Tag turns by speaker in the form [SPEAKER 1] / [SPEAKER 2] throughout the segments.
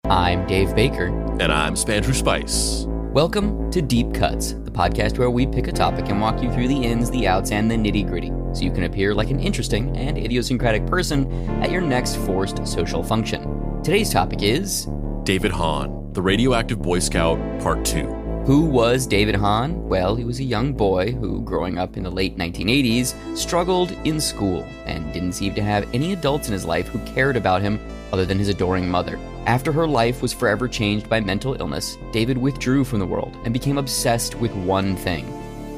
[SPEAKER 1] I'm Dave Baker.
[SPEAKER 2] And I'm Spandrew Spice.
[SPEAKER 1] Welcome to Deep Cuts, the podcast where we pick a topic and walk you through the ins, the outs, and the nitty-gritty, so you can appear like an interesting and idiosyncratic person at your next forced social function. Today's topic is...
[SPEAKER 2] David Hahn, the Radioactive Boy Scout, Part 2.
[SPEAKER 1] Who was David Hahn? Well, he was a young boy who, growing up in the late 1980s, struggled in school and didn't seem to have any adults in his life who cared about him other than his adoring mother. After her life was forever changed by mental illness, David withdrew from the world and became obsessed with one thing: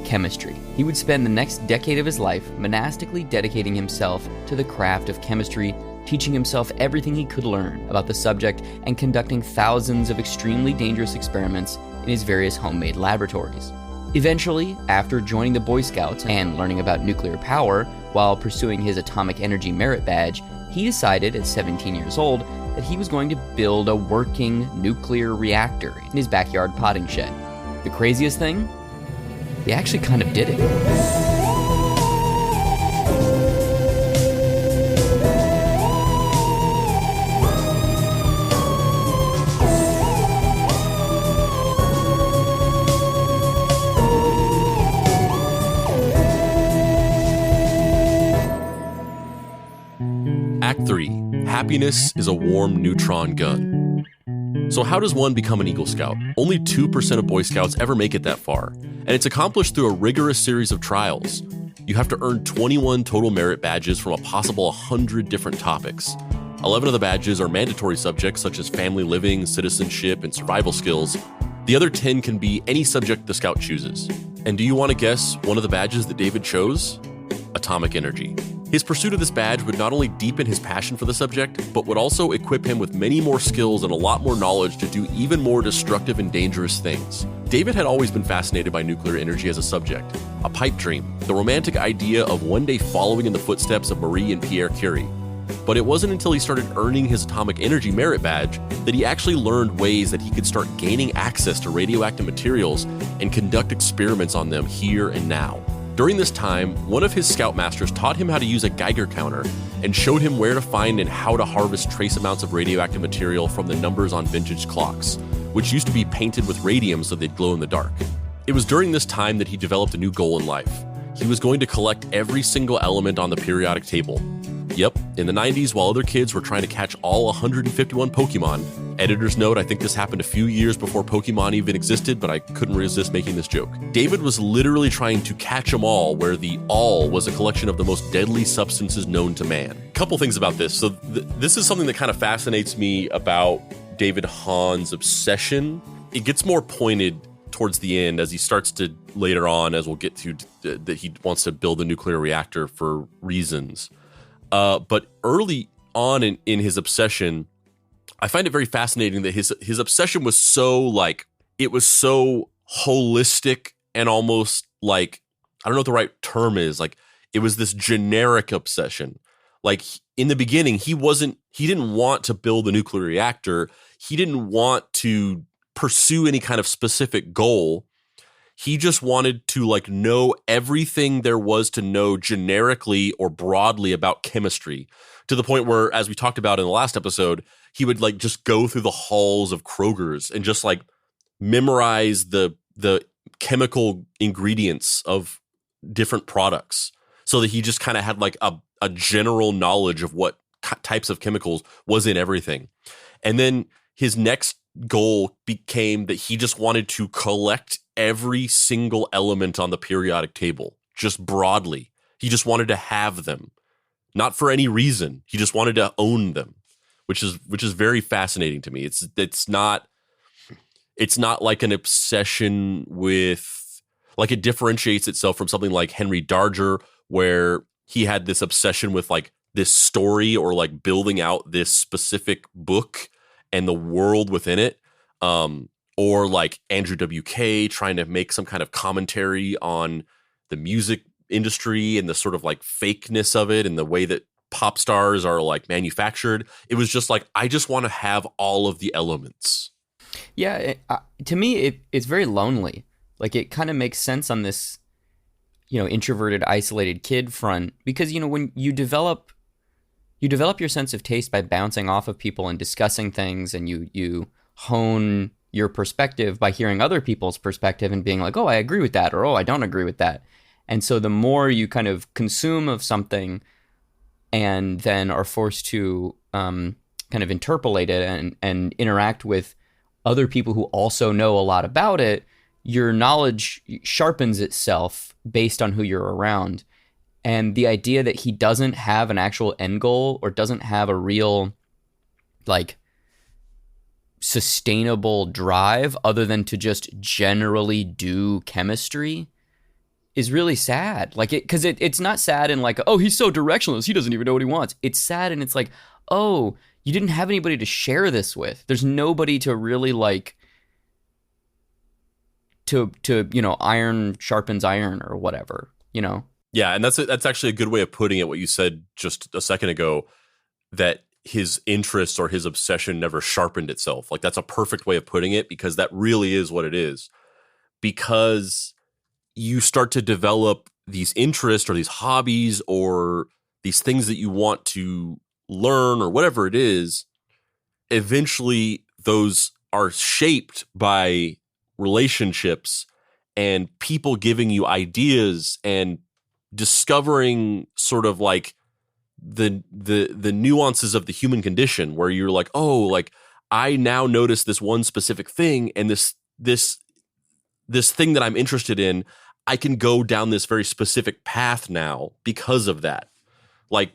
[SPEAKER 1] chemistry. He would spend the next decade of his life monastically dedicating himself to the craft of chemistry, teaching himself everything he could learn about the subject and conducting thousands of extremely dangerous experiments in his various homemade laboratories. Eventually, after joining the Boy Scouts and learning about nuclear power while pursuing his atomic energy merit badge, he decided at 17 years old that he was going to build a working nuclear reactor in his backyard potting shed. The craziest thing? He actually kind of did it.
[SPEAKER 2] Act 3. Happiness is a warm neutron gun. So how does one become an Eagle Scout? Only 2% of Boy Scouts ever make it that far, and it's accomplished through a rigorous series of trials. You have to earn 21 total merit badges from a possible 100 different topics. 11 of the badges are mandatory subjects such as family living, citizenship, and survival skills. The other 10 can be any subject the Scout chooses. And do you want to guess one of the badges that David chose? Atomic energy. His pursuit of this badge would not only deepen his passion for the subject, but would also equip him with many more skills and a lot more knowledge to do even more destructive and dangerous things. David had always been fascinated by nuclear energy as a subject, a pipe dream, the romantic idea of one day following in the footsteps of Marie and Pierre Curie. But it wasn't until he started earning his atomic energy merit badge that he actually learned ways that he could start gaining access to radioactive materials and conduct experiments on them here and now. During this time, one of his scoutmasters taught him how to use a Geiger counter and showed him where to find and how to harvest trace amounts of radioactive material from the numbers on vintage clocks, which used to be painted with radium so they'd glow in the dark. It was during this time that he developed a new goal in life. He was going to collect every single element on the periodic table. Yep, in the 90s, while other kids were trying to catch all 151 Pokemon, editor's note, I think this happened a few years before Pokemon even existed, but I couldn't resist making this joke. David was literally trying to catch them all, where the all was a collection of the most deadly substances known to man. Couple things about this. So this is something that kind of fascinates me about David Hahn's obsession. It gets more pointed towards the end as he starts to, later on, as we'll get to, that he wants to build a nuclear reactor for reasons. But early on in his obsession, I find it very fascinating that his obsession was so it was so holistic and almost like, I don't know what the right term is. Like, it was this generic obsession. Like, in the beginning, he didn't want to build a nuclear reactor. He didn't want to pursue any kind of specific goal. He just wanted to know everything there was to know generically or broadly about chemistry, to the point where, as we talked about in the last episode, he would just go through the halls of Kroger's and just memorize the chemical ingredients of different products, so that he just kind of had a general knowledge of what types of chemicals was in everything. And then his next goal became that he just wanted to collect every single element on the periodic table, just broadly. He just wanted to have them, not for any reason. He just wanted to own them, which is very fascinating to me. It's not like an obsession with, it differentiates itself from something like Henry Darger, where he had this obsession with this story or building out this specific book and the world within it. Or Andrew WK trying to make some kind of commentary on the music industry and the sort of fakeness of it and the way that pop stars are manufactured. It was just I just want to have all of the elements.
[SPEAKER 1] Yeah, to me, it's very lonely. It kind of makes sense on this, introverted, isolated kid front, because, when you develop you develop your sense of taste by bouncing off of people and discussing things, and you hone your perspective by hearing other people's perspective and being like, oh, I agree with that, or oh, I don't agree with that. And so the more you kind of consume of something and then are forced to kind of interpolate it and interact with other people who also know a lot about it, your knowledge sharpens itself based on who you're around. And the idea that he doesn't have an actual end goal or doesn't have a real, like, sustainable drive other than to just generally do chemistry is really sad. Like, because it's not sad in like, oh, he's so directionless, he doesn't even know what he wants. It's sad and it's like, oh, you didn't have anybody to share this with. There's nobody to really like to iron sharpens iron or whatever,
[SPEAKER 2] Yeah, and that's actually a good way of putting it, what you said just a second ago, that his interest or his obsession never sharpened itself. Like, that's a perfect way of putting it, because that really is what it is. Because you start to develop these interests or these hobbies or these things that you want to learn or whatever it is, eventually those are shaped by relationships and people giving you ideas and discovering sort of like the nuances of the human condition, where you're like, oh, like I now notice this one specific thing, and this thing that I'm interested in, I can go down this very specific path now because of that. Like,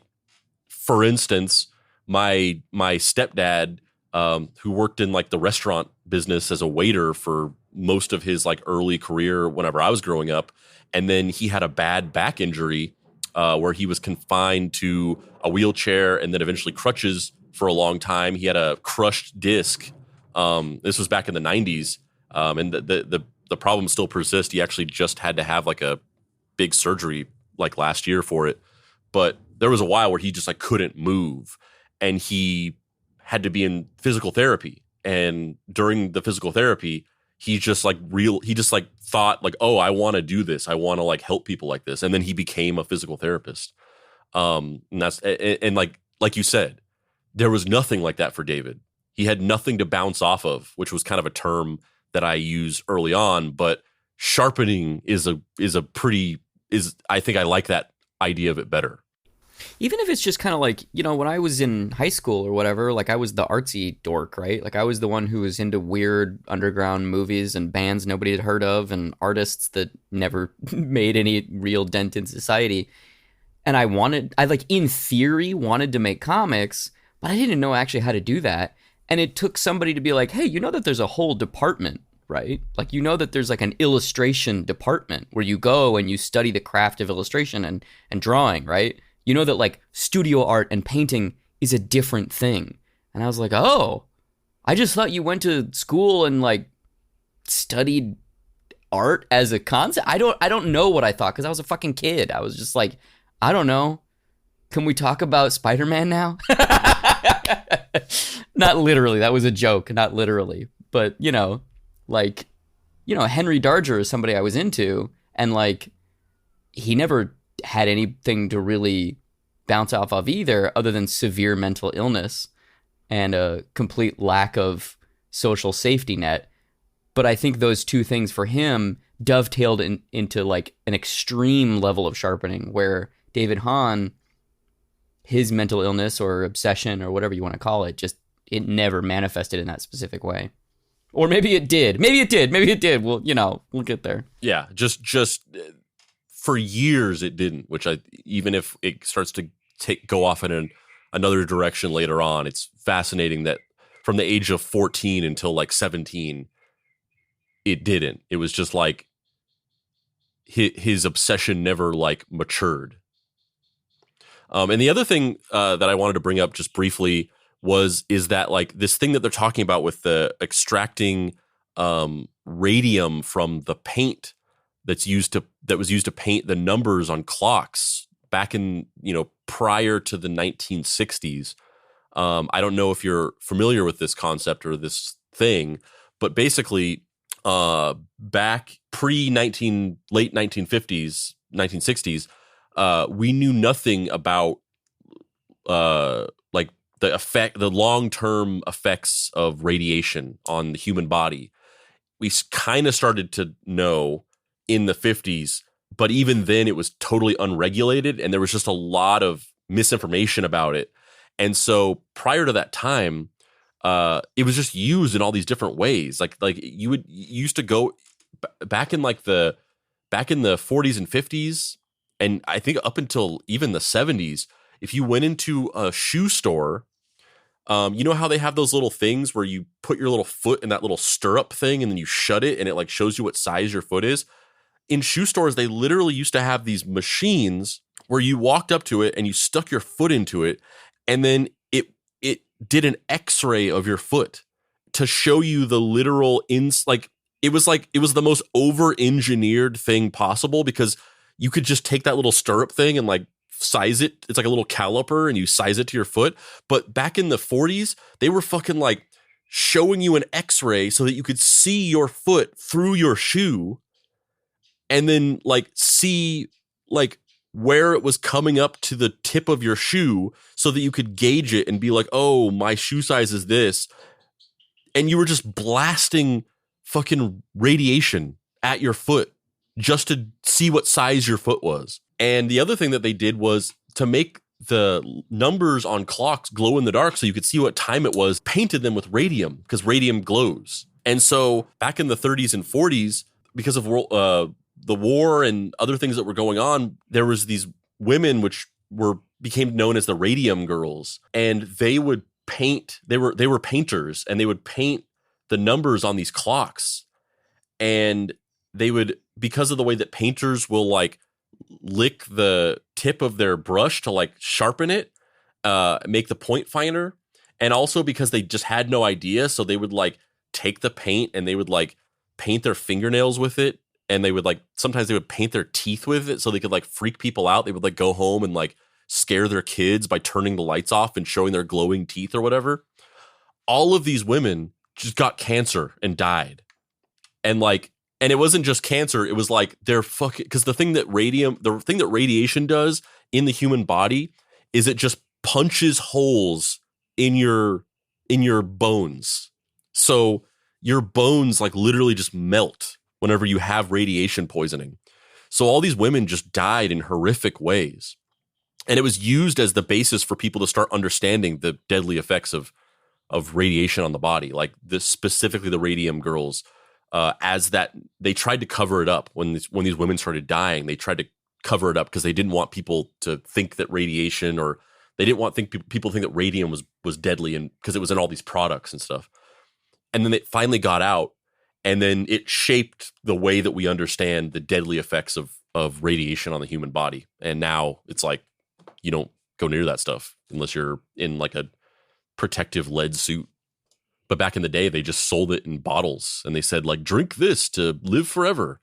[SPEAKER 2] for instance, my stepdad, who worked in like the restaurant business as a waiter for most of his like early career whenever I was growing up, and then he had a bad back injury where he was confined to a wheelchair and then eventually crutches for a long time. He had a crushed disc. This was back in the 90s, and the problem still persists. He actually just had to have like a big surgery like last year for it. But there was a while where he just like couldn't move, and he had to be in physical therapy. And during the physical therapy, he just thought like, oh, I want to do this. I want to like help people like this. And then he became a physical therapist. And that's, and like you said, there was nothing like that for David. He had nothing to bounce off of, which was kind of a term that I used early on, but sharpening I think I like that idea of it better.
[SPEAKER 1] Even if it's just kind of like, when I was in high school or whatever, like I was the artsy dork, right? Like I was the one who was into weird underground movies and bands nobody had heard of and artists that never made any real dent in society. And I in theory wanted to make comics, but I didn't know actually how to do that. And it took somebody to be like, hey, you know that there's a whole department, right? Like, that there's like an illustration department where you go and you study the craft of illustration and drawing, right? You know that like studio art and painting is a different thing. And I was like, oh, I just thought you went to school and like studied art as a concept. I don't know what I thought, because I was a fucking kid. I was just like, I don't know. Can we talk about Spider-Man now? Not literally. That was a joke. Not literally. But, Henry Darger is somebody I was into, and like he never had anything to really bounce off of either, other than severe mental illness and a complete lack of social safety net. But I think those two things for him dovetailed into like an extreme level of sharpening, where David Hahn, his mental illness or obsession or whatever you want to call it, just it never manifested in that specific way. Or maybe it did. Maybe it did. Well, we'll get there.
[SPEAKER 2] Yeah, just for years it didn't, which even if it starts to go off in another direction later on, it's fascinating that from the age of 14 until like 17, it didn't. It was just like his obsession never like matured. And the other thing that I wanted to bring up just briefly is that like this thing that they're talking about with the extracting radium from the paint that was used to paint the numbers on clocks back in, prior to the 1960s. I don't know if you're familiar with this concept or this thing, but basically back late 1950s, 1960s, we knew nothing about like the long-term effects of radiation on the human body. We kind of started to know in the 50s, but even then it was totally unregulated and there was just a lot of misinformation about it. And so prior to that time, it was just used in all these different ways. Like you used to go back in the 40s and 50s, and I think up until even the 70s, if you went into a shoe store, you know how they have those little things where you put your little foot in that little stirrup thing and then you shut it and it like shows you what size your foot is. In shoe stores, they literally used to have these machines where you walked up to it and you stuck your foot into it, and then it did an X-ray of your foot to show you the literal it was the most over-engineered thing possible, because you could just take that little stirrup thing and like size it. It's like a little caliper and you size it to your foot. But back in the 40s, they were fucking like showing you an X-ray so that you could see your foot through your shoe and then like see like where it was coming up to the tip of your shoe so that you could gauge it and be like, oh, my shoe size is this. And you were just blasting fucking radiation at your foot just to see what size your foot was. And the other thing that they did was to make the numbers on clocks glow in the dark so you could see what time it was, painted them with radium because radium glows. And so back in the 30s and 40s, because of the war and other things that were going on, there was these women which became known as the radium girls, and they would paint. They were painters, and they would paint the numbers on these clocks, and they would, because of the way that painters will like lick the tip of their brush to like sharpen it, make the point finer, and also because they just had no idea, so they would like take the paint and they would like paint their fingernails with it. And they would like, sometimes they would paint their teeth with it so they could like freak people out. They would like go home and like scare their kids by turning the lights off and showing their glowing teeth or whatever. All of these women just got cancer and died. And like, and it wasn't just cancer. It was like they're fucking, because the thing that radiation does in the human body is it just punches holes in your bones. So your bones like literally just melt whenever you have radiation poisoning. So all these women just died in horrific ways. And it was used as the basis for people to start understanding the deadly effects of radiation on the body, like specifically the radium girls, as that they tried to cover it up when these women started dying. They tried to cover it up because they didn't want people to think that radiation, or they didn't want people to think that radium was deadly, and because it was in all these products and stuff. And then it finally got out. And then it shaped the way that we understand the deadly effects of radiation on the human body. And now it's like, you don't go near that stuff unless you're in like a protective lead suit. But back in the day, they just sold it in bottles and they said like, drink this to live forever.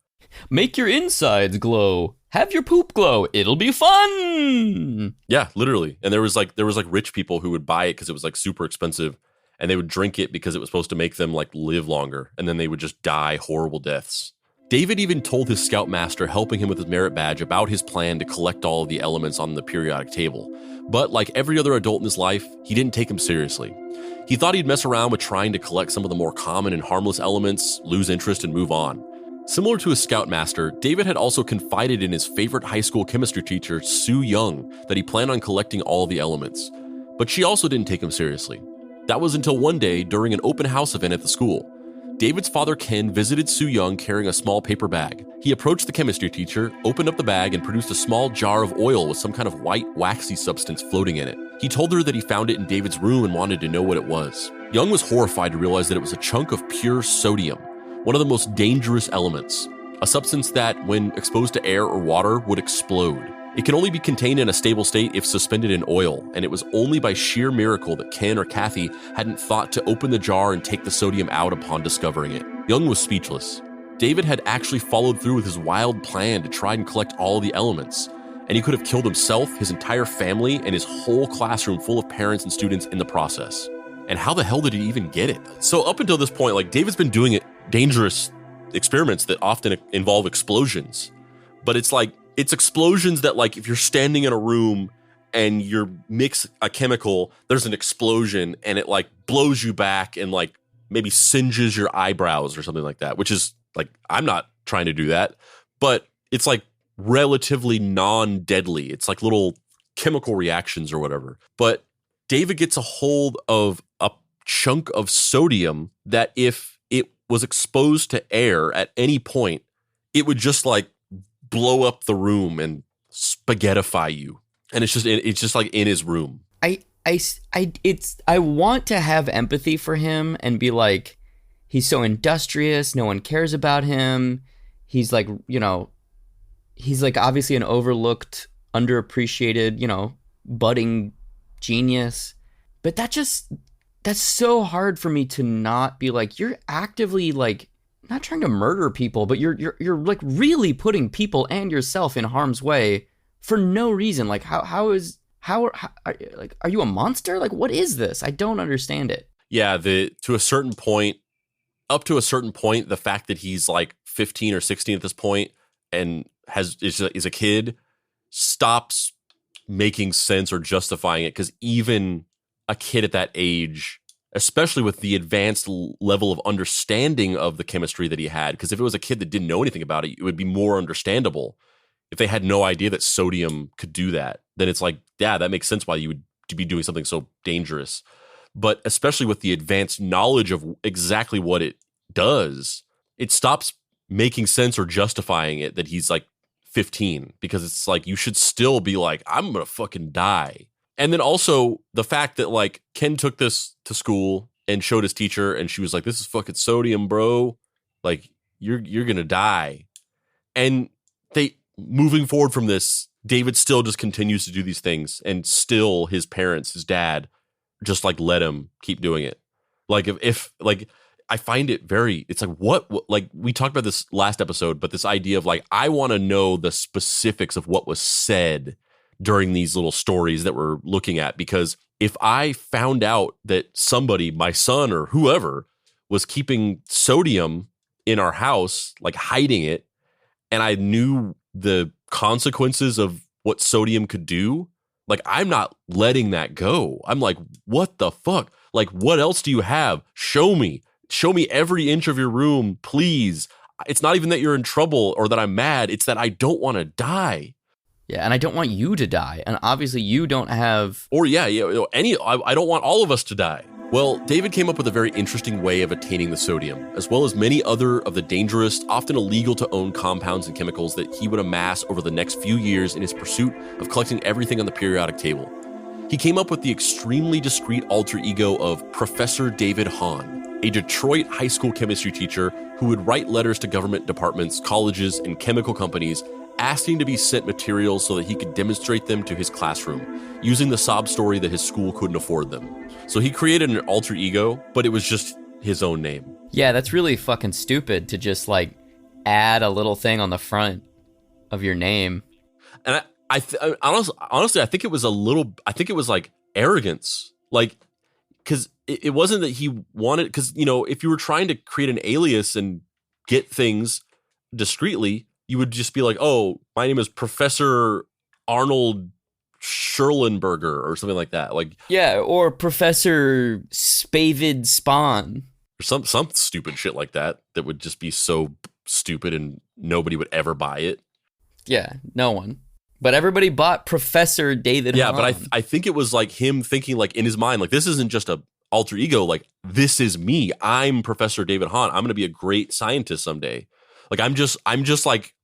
[SPEAKER 1] Make your insides glow. Have your poop glow. It'll be fun.
[SPEAKER 2] Yeah, literally. And there was like rich people who would buy it because it was like super expensive. And they would drink it because it was supposed to make them like live longer. And then they would just die horrible deaths. David even told his scoutmaster helping him with his merit badge about his plan to collect all of the elements on the periodic table. But like every other adult in his life, he didn't take him seriously. He thought he'd mess around with trying to collect some of the more common and harmless elements, lose interest, and move on. Similar to his scoutmaster, David had also confided in his favorite high school chemistry teacher, Sue Young, that he planned on collecting all the elements. But she also didn't take him seriously. That was until one day during an open house event at the school. David's father Ken visited Sue Young carrying a small paper bag. He approached the chemistry teacher, opened up the bag, and produced a small jar of oil with some kind of white, waxy substance floating in it. He told her that he found it in David's room and wanted to know what it was. Young was horrified to realize that it was a chunk of pure sodium, one of the most dangerous elements, a substance that, when exposed to air or water, would explode. It can only be contained in a stable state if suspended in oil, and it was only by sheer miracle that Ken or Kathy hadn't thought to open the jar and take the sodium out upon discovering it. Young was speechless. David had actually followed through with his wild plan to try and collect all the elements, and he could have killed himself, his entire family, and his whole classroom full of parents and students in the process. And how the hell did he even get it? So up until this point, like, David's been doing dangerous experiments that often involve explosions, but it's like, it's explosions that, like, if you're standing in a room and you mix a chemical, there's an explosion and it like blows you back and like maybe singes your eyebrows or something like that, which is like, I'm not trying to do that, but it's like relatively non-deadly. It's like little chemical reactions or whatever. But David gets a hold of a chunk of sodium that if it was exposed to air at any point, it would just like blow up the room and spaghettify you. And it's just like in his room.
[SPEAKER 1] I want to have empathy for him and be like, he's so industrious, no one cares about him. He's like, you know, he's like obviously an overlooked, underappreciated, you know, budding genius. But that's so hard for me to not be like, you're actively like not trying to murder people, but you're like really putting people and yourself in harm's way for no reason. Like how are you a monster? Like, what is this? I don't understand it.
[SPEAKER 2] Yeah, up to a certain point, the fact that he's like 15 or 16 at this point and is a kid stops making sense or justifying it, because even a kid at that age, especially with the advanced level of understanding of the chemistry that he had, because if it was a kid that didn't know anything about it, it would be more understandable. If they had no idea that sodium could do that, then it's like, yeah, that makes sense why you would be doing something so dangerous. But especially with the advanced knowledge of exactly what it does, it stops making sense or justifying it that he's like 15, because it's like, you should still be like, I'm going to fucking die. And then also the fact that like Ken took this to school and showed his teacher and she was like, this is fucking sodium, bro. Like you're going to die. And moving forward from this, David still just continues to do these things, and still his parents, his dad, just like let him keep doing it. Like if like, I find it very, it's like, what, like we talked about this last episode, but this idea of like, I want to know the specifics of what was said during these little stories that we're looking at, because if I found out that somebody, my son or whoever, was keeping sodium in our house, like hiding it, and I knew the consequences of what sodium could do, like I'm not letting that go. I'm like, what the fuck? Like, what else do you have? Show me every inch of your room, please. It's not even that you're in trouble or that I'm mad. It's that I don't want to die.
[SPEAKER 1] Yeah, and I don't want you to die. And obviously you don't have...
[SPEAKER 2] Or I don't want all of us to die. Well, David came up with a very interesting way of attaining the sodium, as well as many other of the dangerous, often illegal to own compounds and chemicals that he would amass over the next few years in his pursuit of collecting everything on the periodic table. He came up with the extremely discreet alter ego of Professor David Hahn, a Detroit high school chemistry teacher who would write letters to government departments, colleges, and chemical companies asking to be sent materials so that he could demonstrate them to his classroom, using the sob story that his school couldn't afford them. So he created an alter ego, but it was just his own name.
[SPEAKER 1] Yeah, that's really fucking stupid to just like add a little thing on the front of your name.
[SPEAKER 2] And honestly, I think it was like arrogance. Like, because it wasn't that he wanted, because, you know, if you were trying to create an alias and get things discreetly, you would just be like, oh, my name is Professor Arnold Scherlenberger or something like that. Like,
[SPEAKER 1] yeah, or Professor Spavid Spawn.
[SPEAKER 2] Or some stupid shit like that would just be so stupid and nobody would ever buy it.
[SPEAKER 1] Yeah, no one. But everybody bought Professor David Hahn.
[SPEAKER 2] But I think it was like him thinking like in his mind, like, this isn't just a alter ego. Like, this is me. I'm Professor David Hahn. I'm going to be a great scientist someday. Like, I'm just like...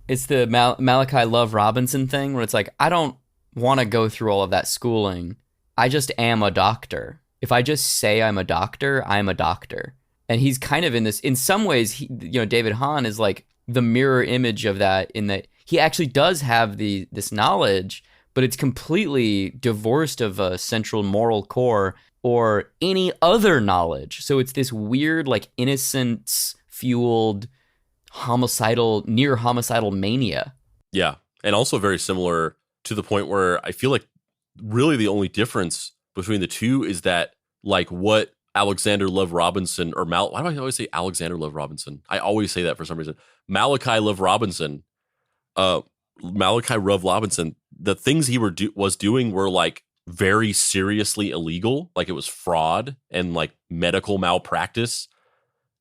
[SPEAKER 1] It's the Malachi Love Robinson thing where it's like, I don't want to go through all of that schooling. I just am a doctor. If I just say I'm a doctor, I'm a doctor. And he's kind of in this, in some ways, David Hahn is like the mirror image of that, in that he actually does have this knowledge, but it's completely divorced of a central moral core or any other knowledge. So it's this weird, like, innocence-fueled, near homicidal mania.
[SPEAKER 2] Yeah, and also very similar to the point where I feel like really the only difference between the two is that, like, what Alexander Love Robinson, or why do I always say Alexander Love Robinson? I always say that for some reason. Malachi Love Robinson, the things he was doing were like very seriously illegal. Like it was fraud and like medical malpractice,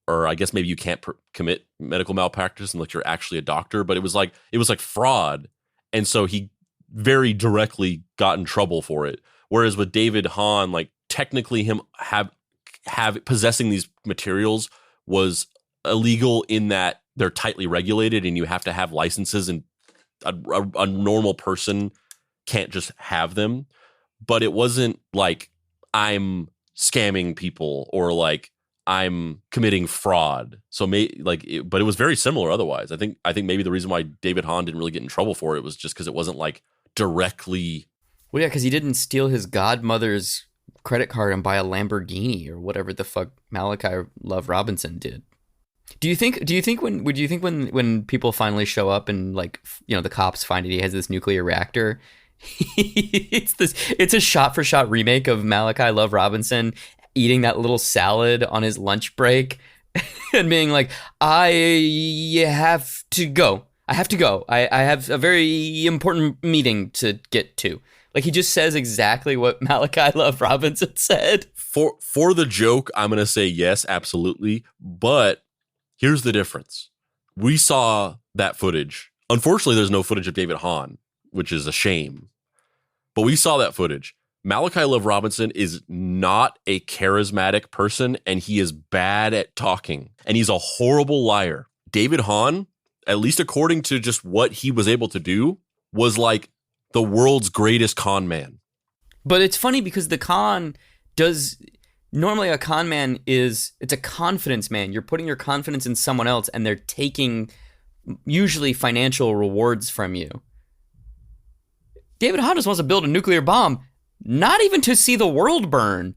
[SPEAKER 2] or I guess maybe you can't commit medical malpractice unless you're actually a doctor, but it was like fraud. And so he very directly got in trouble for it. Whereas with David Hahn, like technically him have possessing these materials was illegal in that they're tightly regulated and you have to have licenses, and a normal person can't just have them. But it wasn't like I'm scamming people or like I'm committing fraud. So but it was very similar otherwise. I think maybe the reason why David Hahn didn't really get in trouble for it was just because it wasn't like directly.
[SPEAKER 1] Well, yeah, because he didn't steal his godmother's credit card and buy a Lamborghini or whatever the fuck Malachi Love Robinson did. Do you think when people finally show up and like, you know, the cops find he has this nuclear reactor, it's a shot for shot remake of Malachi Love Robinson eating that little salad on his lunch break and being like, I have to go. I have a very important meeting to get to. Like, he just says exactly what Malachi Love Robinson said.
[SPEAKER 2] For the joke, I'm going to say yes, absolutely. But here's the difference. We saw that footage. Unfortunately, there's no footage of David Hahn, which is a shame. But we saw that footage. Malachi Love Robinson is not a charismatic person, and he is bad at talking. And he's a horrible liar. David Hahn, at least according to just what he was able to do, was like the world's greatest con man.
[SPEAKER 1] But it's funny because normally a con man it's a confidence man. You're putting your confidence in someone else and they're taking usually financial rewards from you. David Hahn just wants to build a nuclear bomb, not even to see the world burn,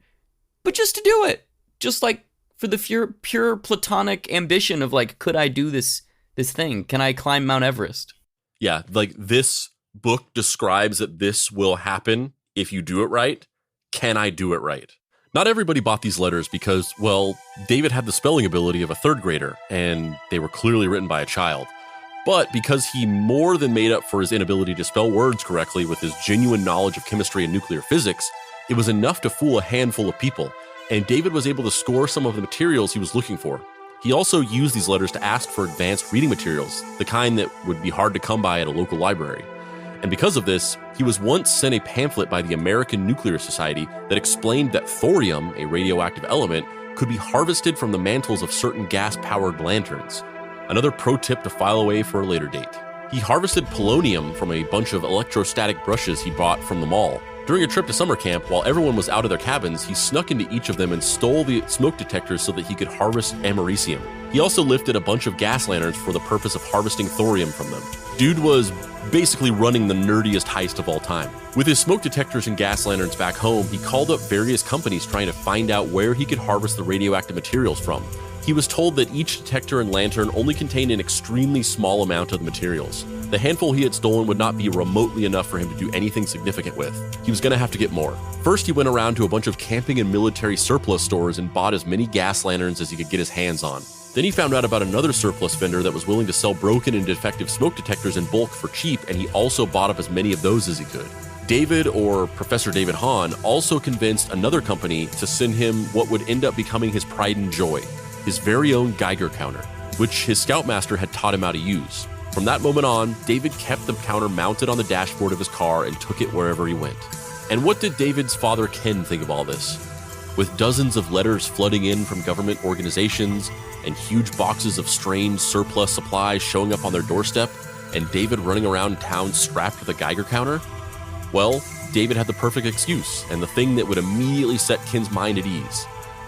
[SPEAKER 1] but just to do it. Just like for the pure platonic ambition of like, could I do this thing? Can I climb Mount Everest?
[SPEAKER 2] Yeah, like this book describes that this will happen if you do it right. Can I do it right? Not everybody bought these letters because, well, David had the spelling ability of a third grader, and they were clearly written by a child. But because he more than made up for his inability to spell words correctly with his genuine knowledge of chemistry and nuclear physics, it was enough to fool a handful of people, and David was able to score some of the materials he was looking for. He also used these letters to ask for advanced reading materials, the kind that would be hard to come by at a local library. And because of this, he was once sent a pamphlet by the American Nuclear Society that explained that thorium, a radioactive element, could be harvested from the mantles of certain gas-powered lanterns. Another pro tip to file away for a later date. He harvested polonium from a bunch of electrostatic brushes he bought from the mall. During a trip to summer camp, while everyone was out of their cabins, he snuck into each of them and stole the smoke detectors so that he could harvest americium. He also lifted a bunch of gas lanterns for the purpose of harvesting thorium from them. Dude was basically running the nerdiest heist of all time. With his smoke detectors and gas lanterns back home, he called up various companies trying to find out where he could harvest the radioactive materials from. He was told that each detector and lantern only contained an extremely small amount of the materials. The handful he had stolen would not be remotely enough for him to do anything significant with. He was going to have to get more. First, he went around to a bunch of camping and military surplus stores and bought as many gas lanterns as he could get his hands on. Then he found out about another surplus vendor that was willing to sell broken and defective smoke detectors in bulk for cheap, and he also bought up as many of those as he could. David, or Professor David Hahn, also convinced another company to send him what would end up becoming his pride and joy, his very own Geiger counter, which his scoutmaster had taught him how to use. From that moment on, David kept the counter mounted on the dashboard of his car and took it wherever he went. And what did David's father Ken think of all this? With dozens of letters flooding in from government organizations and huge boxes of strange surplus supplies showing up on their doorstep, and David running around town strapped with a Geiger counter? Well, David had the perfect excuse, and the thing that would immediately set Ken's mind at ease.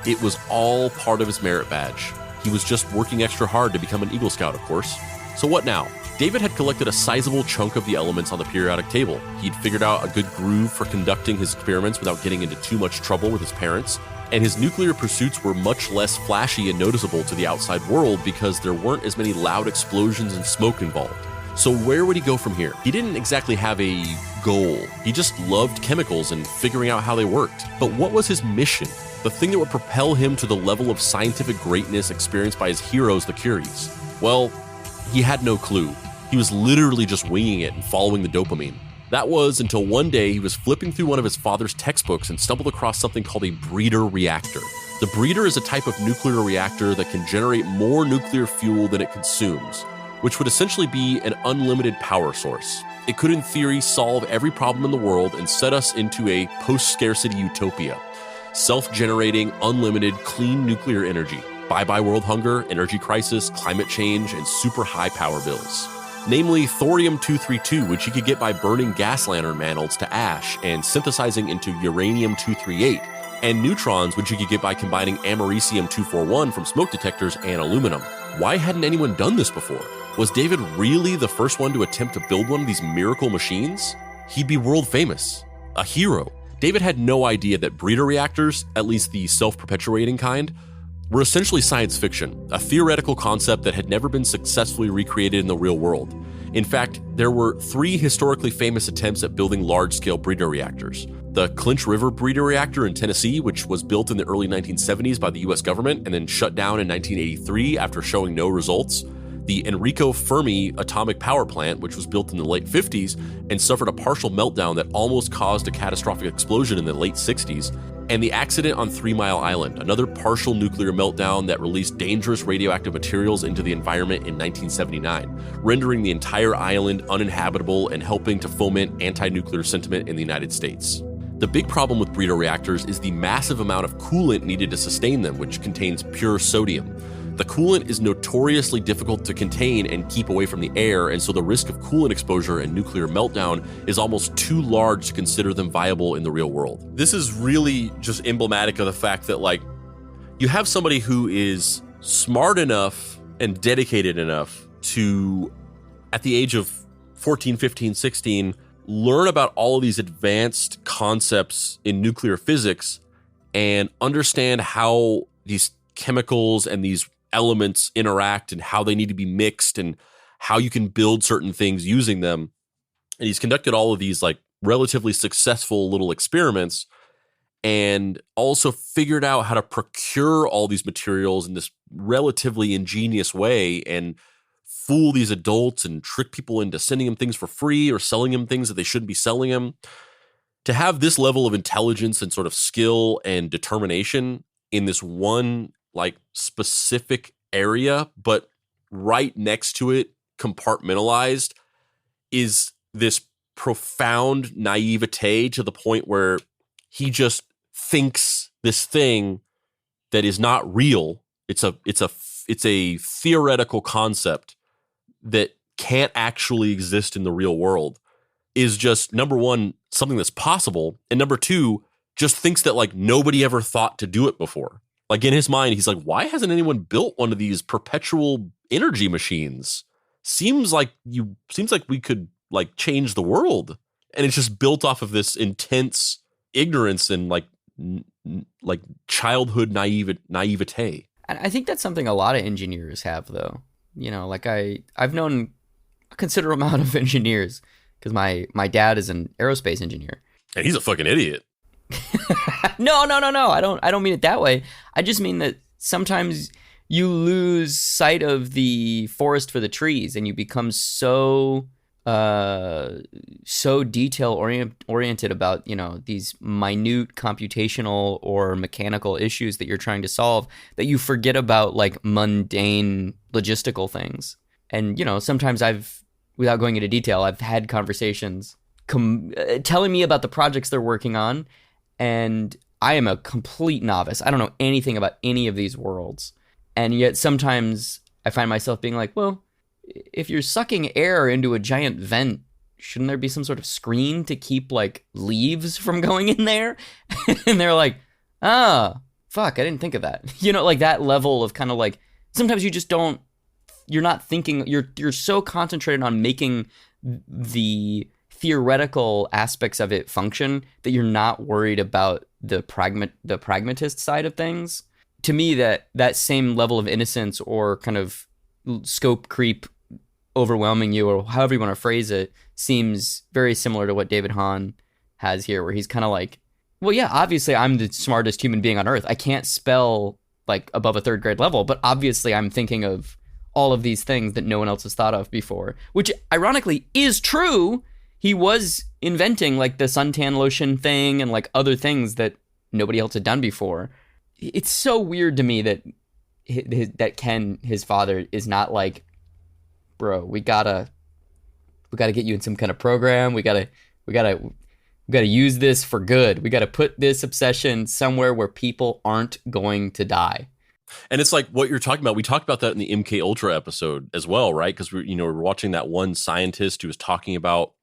[SPEAKER 2] It was all part of his merit badge. He was just working extra hard to become an Eagle Scout, of course. So what now? David had collected a sizable chunk of the elements on the periodic table. He'd figured out a good groove for conducting his experiments without getting into too much trouble with his parents, and his nuclear pursuits were much less flashy and noticeable to the outside world because there weren't as many loud explosions and smoke involved. So where would he go from here? He didn't exactly have a goal. He just loved chemicals and figuring out how they worked. But what was his mission? The thing that would propel him to the level of scientific greatness experienced by his heroes, the Curies? Well, he had no clue. He was literally just winging it and following the dopamine. That was until one day he was flipping through one of his father's textbooks and stumbled across something called a breeder reactor. The breeder is a type of nuclear reactor that can generate more nuclear fuel than it consumes, which would essentially be an unlimited power source. It could, in theory, solve every problem in the world and set us into a post-scarcity utopia. Self-generating, unlimited, clean nuclear energy. Bye-bye world hunger, energy crisis, climate change, and super high power bills. Namely, thorium-232, which you could get by burning gas lantern mantlets to ash and synthesizing into uranium-238, and neutrons, which you could get by combining americium-241 from smoke detectors and aluminum. Why hadn't anyone done this before? Was David really the first one to attempt to build one of these miracle machines? He'd be world famous, a hero. David had no idea that breeder reactors, at least the self-perpetuating kind, were essentially science fiction, a theoretical concept that had never been successfully recreated in the real world. In fact, there were 3 historically famous attempts at building large-scale breeder reactors. The Clinch River breeder reactor in Tennessee, which was built in the early 1970s by the US government and then shut down in 1983 after showing no results. The Enrico Fermi atomic power plant, which was built in the late 50s and suffered a partial meltdown that almost caused a catastrophic explosion in the late 60s. And the accident on 3 Mile Island, another partial nuclear meltdown that released dangerous radioactive materials into the environment in 1979, rendering the entire island uninhabitable and helping to foment anti-nuclear sentiment in the United States. The big problem with breeder reactors is the massive amount of coolant needed to sustain them, which contains pure sodium. The coolant is notoriously difficult to contain and keep away from the air, and so the risk of coolant exposure and nuclear meltdown is almost too large to consider them viable in the real world. This is really just emblematic of the fact that, like, you have somebody who is smart enough and dedicated enough to, at the age of 14, 15, 16, learn about all of these advanced concepts in nuclear physics and understand how these chemicals and these elements interact and how they need to be mixed and how you can build certain things using them. And he's conducted all of these like relatively successful little experiments and also figured out how to procure all these materials in this relatively ingenious way and fool these adults and trick people into sending them things for free or selling them things that they shouldn't be selling them. To have this level of intelligence and sort of skill and determination in this one like specific area, but right next to it, compartmentalized, is this profound naivete to the point where he just thinks this thing that is not real. It's a theoretical concept that can't actually exist in the real world, is just, number one, something that's possible, and number two, just thinks that like nobody ever thought to do it before. Like in his mind, he's like, why hasn't anyone built one of these perpetual energy machines? Seems like we could like change the world. And it's just built off of this intense ignorance and like childhood naivete.
[SPEAKER 1] And I think that's something a lot of engineers have, though. You know, like I've known a considerable amount of engineers because my dad is an aerospace engineer.
[SPEAKER 2] And he's a fucking idiot.
[SPEAKER 1] No. I don't mean it that way. I just mean that sometimes you lose sight of the forest for the trees, and you become so detail oriented about, you know, these minute computational or mechanical issues that you're trying to solve that you forget about like mundane logistical things. And, you know, sometimes without going into detail, I've had conversations telling me about the projects they're working on, and I am a complete novice. I don't know anything about any of these worlds. And yet sometimes I find myself being like, well, if you're sucking air into a giant vent, shouldn't there be some sort of screen to keep like leaves from going in there? And they're like, fuck, I didn't think of that. You know, like that level of kind of like, sometimes you just don't, you're not thinking, you're so concentrated on making the theoretical aspects of it function that you're not worried about the pragmatist side of things. To me, that same level of innocence or kind of scope creep overwhelming you, or however you want to phrase it, seems very similar to what David Hahn has here, where he's kind of like, well, yeah, obviously I'm the smartest human being on earth. I can't spell like above a third grade level, but obviously I'm thinking of all of these things that no one else has thought of before, which ironically is true. he was inventing like the suntan lotion thing and like other things that nobody else had done before. It's so weird to me that Ken, his father, is not like, bro, we gotta get you in some kind of program. We gotta use this for good. We gotta put this obsession somewhere where people aren't going to die.
[SPEAKER 2] And it's like what you're talking about. We talked about that in the MK Ultra episode as well, right? Because we're watching that one scientist who was talking about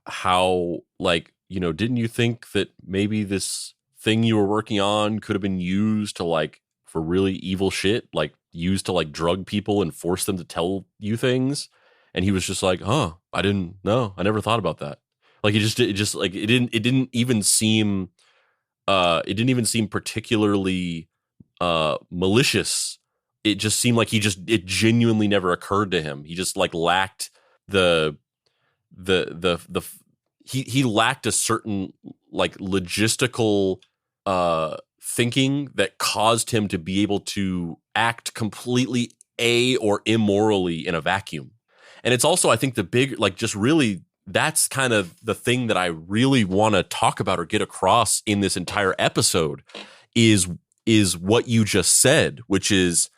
[SPEAKER 2] how, like, didn't you think that maybe this thing you were working on could have been used to, like, for really evil shit, like used to like drug people and force them to tell you things? And he was just like, I didn't know. I never thought about that. Like, it didn't even seem particularly malicious. It just seemed like it genuinely never occurred to him. He just like lacked he lacked a certain like logistical thinking that caused him to be able to act completely or immorally in a vacuum. And it's also, I think, the big, like, just really, that's kind of the thing that I really want to talk about or get across in this entire episode is what you just said, which is,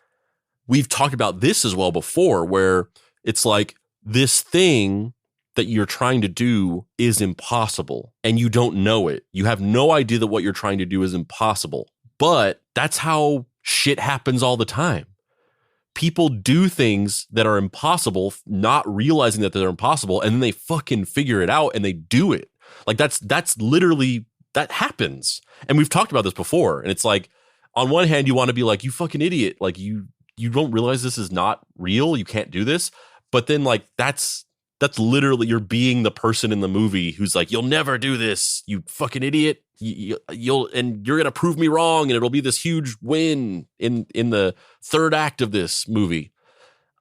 [SPEAKER 2] we've talked about this as well before, where it's like this thing that you're trying to do is impossible and you don't know it. You have no idea that what you're trying to do is impossible, but that's how shit happens all the time. People do things that are impossible, not realizing that they're impossible, and then they fucking figure it out and they do it. Like that's literally, that happens. And we've talked about this before. And it's like, on one hand, you want to be like, you fucking idiot. Like you don't realize this is not real. You can't do this. But then like, that's literally, you're being the person in the movie who's like, you'll never do this, you fucking idiot. You're going to prove me wrong, and it'll be this huge win in the third act of this movie.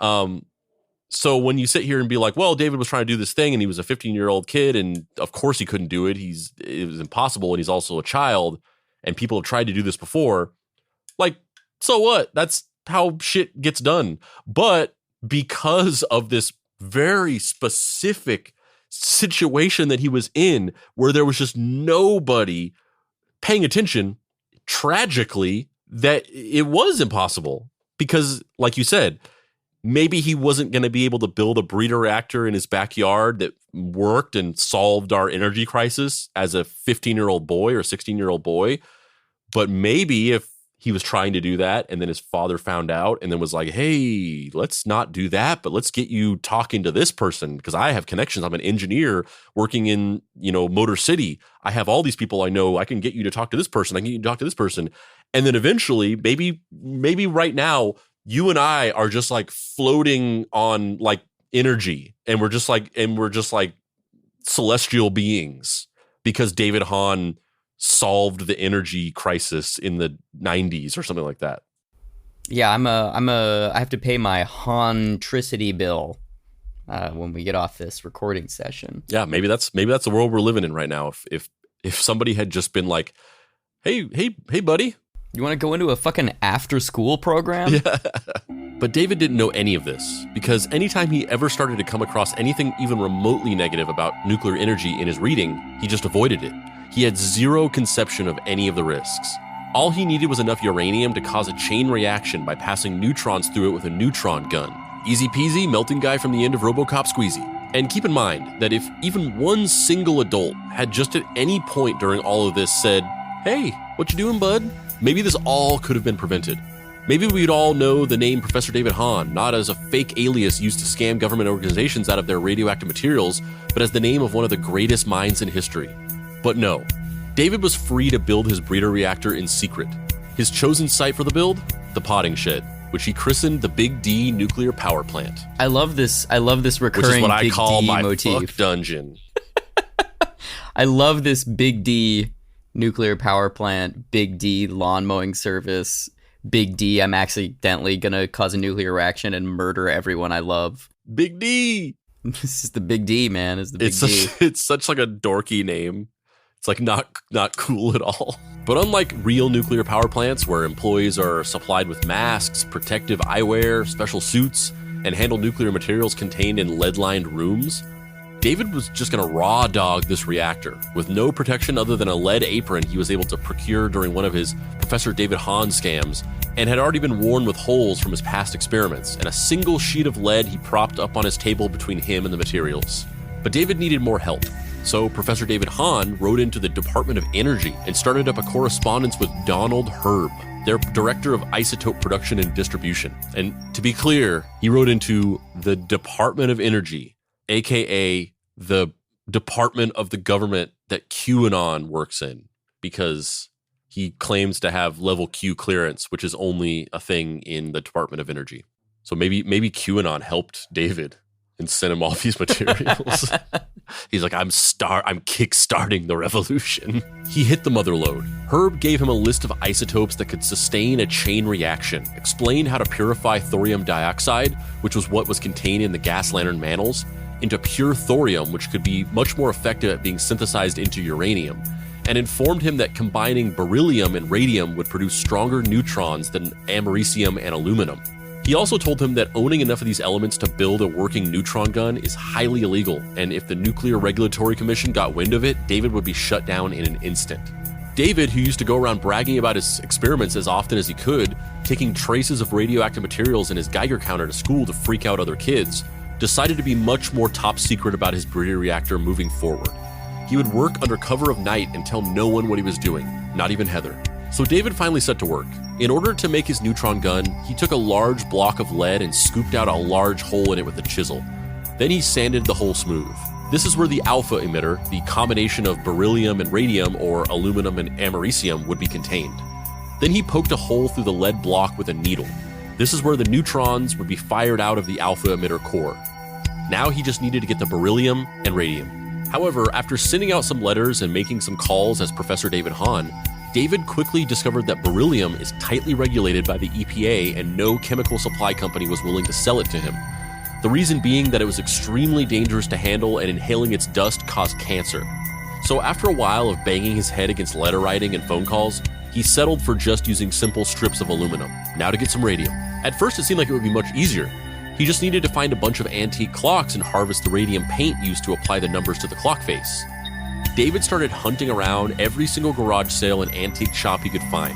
[SPEAKER 2] So when you sit here and be like, well, David was trying to do this thing and he was a 15-year-old kid, and of course he couldn't do it. It was impossible, and he's also a child, and people have tried to do this before. Like, so what? That's how shit gets done. But because of this very specific situation that he was in, where there was just nobody paying attention, tragically, that it was impossible. Because, like you said, maybe he wasn't going to be able to build a breeder reactor in his backyard that worked and solved our energy crisis as a 15-year-old boy or 16-year-old boy. But maybe if he was trying to do that, and then his father found out and then was like, hey, let's not do that, but let's get you talking to this person, because I have connections. I'm an engineer working in, Motor City. I have all these people I know. I can get you to talk to this person. I can get you to talk to this person. And then eventually, maybe right now, you and I are just like floating on like energy, and we're just like celestial beings, because David Hahn solved the energy crisis in the 90s or something like that.
[SPEAKER 1] Yeah, I have to pay my Hahntricity bill when we get off this recording session.
[SPEAKER 2] Yeah, maybe that's the world we're living in right now. If somebody had just been like, hey buddy,
[SPEAKER 1] you want to go into a fucking after school program?
[SPEAKER 2] Yeah. But David didn't know any of this, because anytime he ever started to come across anything even remotely negative about nuclear energy in his reading, he just avoided it. He had zero conception of any of the risks. All he needed was enough uranium to cause a chain reaction by passing neutrons through it with a neutron gun. Easy peasy, melting guy from the end of RoboCop Squeezy. And keep in mind that if even one single adult had just at any point during all of this said, hey, what you doing, bud? Maybe this all could have been prevented. Maybe we'd all know the name Professor David Hahn, not as a fake alias used to scam government organizations out of their radioactive materials, but as the name of one of the greatest minds in history. But no, David was free to build his breeder reactor in secret. His chosen site for the build? The potting shed, which he christened the Big D nuclear power plant.
[SPEAKER 1] I love this recurring
[SPEAKER 2] which is what I
[SPEAKER 1] Big
[SPEAKER 2] call
[SPEAKER 1] D
[SPEAKER 2] my
[SPEAKER 1] motif.
[SPEAKER 2] fuck dungeon.
[SPEAKER 1] I love this Big D nuclear power plant, Big D lawn mowing service, Big D I'm accidentally gonna cause a nuclear reaction and murder everyone I love.
[SPEAKER 2] Big D!
[SPEAKER 1] This is the Big D, man. It's the Big D.
[SPEAKER 2] It's such like a dorky name. It's like not cool at all. But unlike real nuclear power plants, where employees are supplied with masks, protective eyewear, special suits, and handle nuclear materials contained in lead-lined rooms, David was just going to raw dog this reactor with no protection other than a lead apron he was able to procure during one of his Professor David Hahn scams, and had already been worn with holes from his past experiments, and a single sheet of lead he propped up on his table between him and the materials. But David needed more help, so Professor David Hahn wrote into the Department of Energy and started up a correspondence with Donald Herb, their director of isotope production and distribution. And to be clear, he wrote into the Department of Energy, aka the department of the government that QAnon works in, because he claims to have level Q clearance, which is only a thing in the Department of Energy. So maybe QAnon helped David and sent him all these materials. He's like, I'm kick-starting the revolution. He hit the mother lode. Herb gave him a list of isotopes that could sustain a chain reaction, explained how to purify thorium dioxide, which was what was contained in the gas lantern mantles, into pure thorium, which could be much more effective at being synthesized into uranium, and informed him that combining beryllium and radium would produce stronger neutrons than americium and aluminum. He also told him that owning enough of these elements to build a working neutron gun is highly illegal, and if the Nuclear Regulatory Commission got wind of it, David would be shut down in an instant. David, who used to go around bragging about his experiments as often as he could, taking traces of radioactive materials in his Geiger counter to school to freak out other kids, decided to be much more top secret about his breeder reactor moving forward. He would work under cover of night and tell no one what he was doing, not even Heather. So David finally set to work. In order to make his neutron gun, he took a large block of lead and scooped out a large hole in it with a chisel. Then he sanded the hole smooth. This is where the alpha emitter, the combination of beryllium and radium or aluminum and americium, would be contained. Then he poked a hole through the lead block with a needle. This is where the neutrons would be fired out of the alpha emitter core. Now he just needed to get the beryllium and radium. However, after sending out some letters and making some calls as Professor David Hahn, David quickly discovered that beryllium is tightly regulated by the EPA and no chemical supply company was willing to sell it to him. The reason being that it was extremely dangerous to handle and inhaling its dust caused cancer. So after a while of banging his head against letter writing and phone calls, he settled for just using simple strips of aluminum. Now to get some radium. At first it seemed like it would be much easier. He just needed to find a bunch of antique clocks and harvest the radium paint used to apply the numbers to the clock face. David started hunting around every single garage sale and antique shop he could find.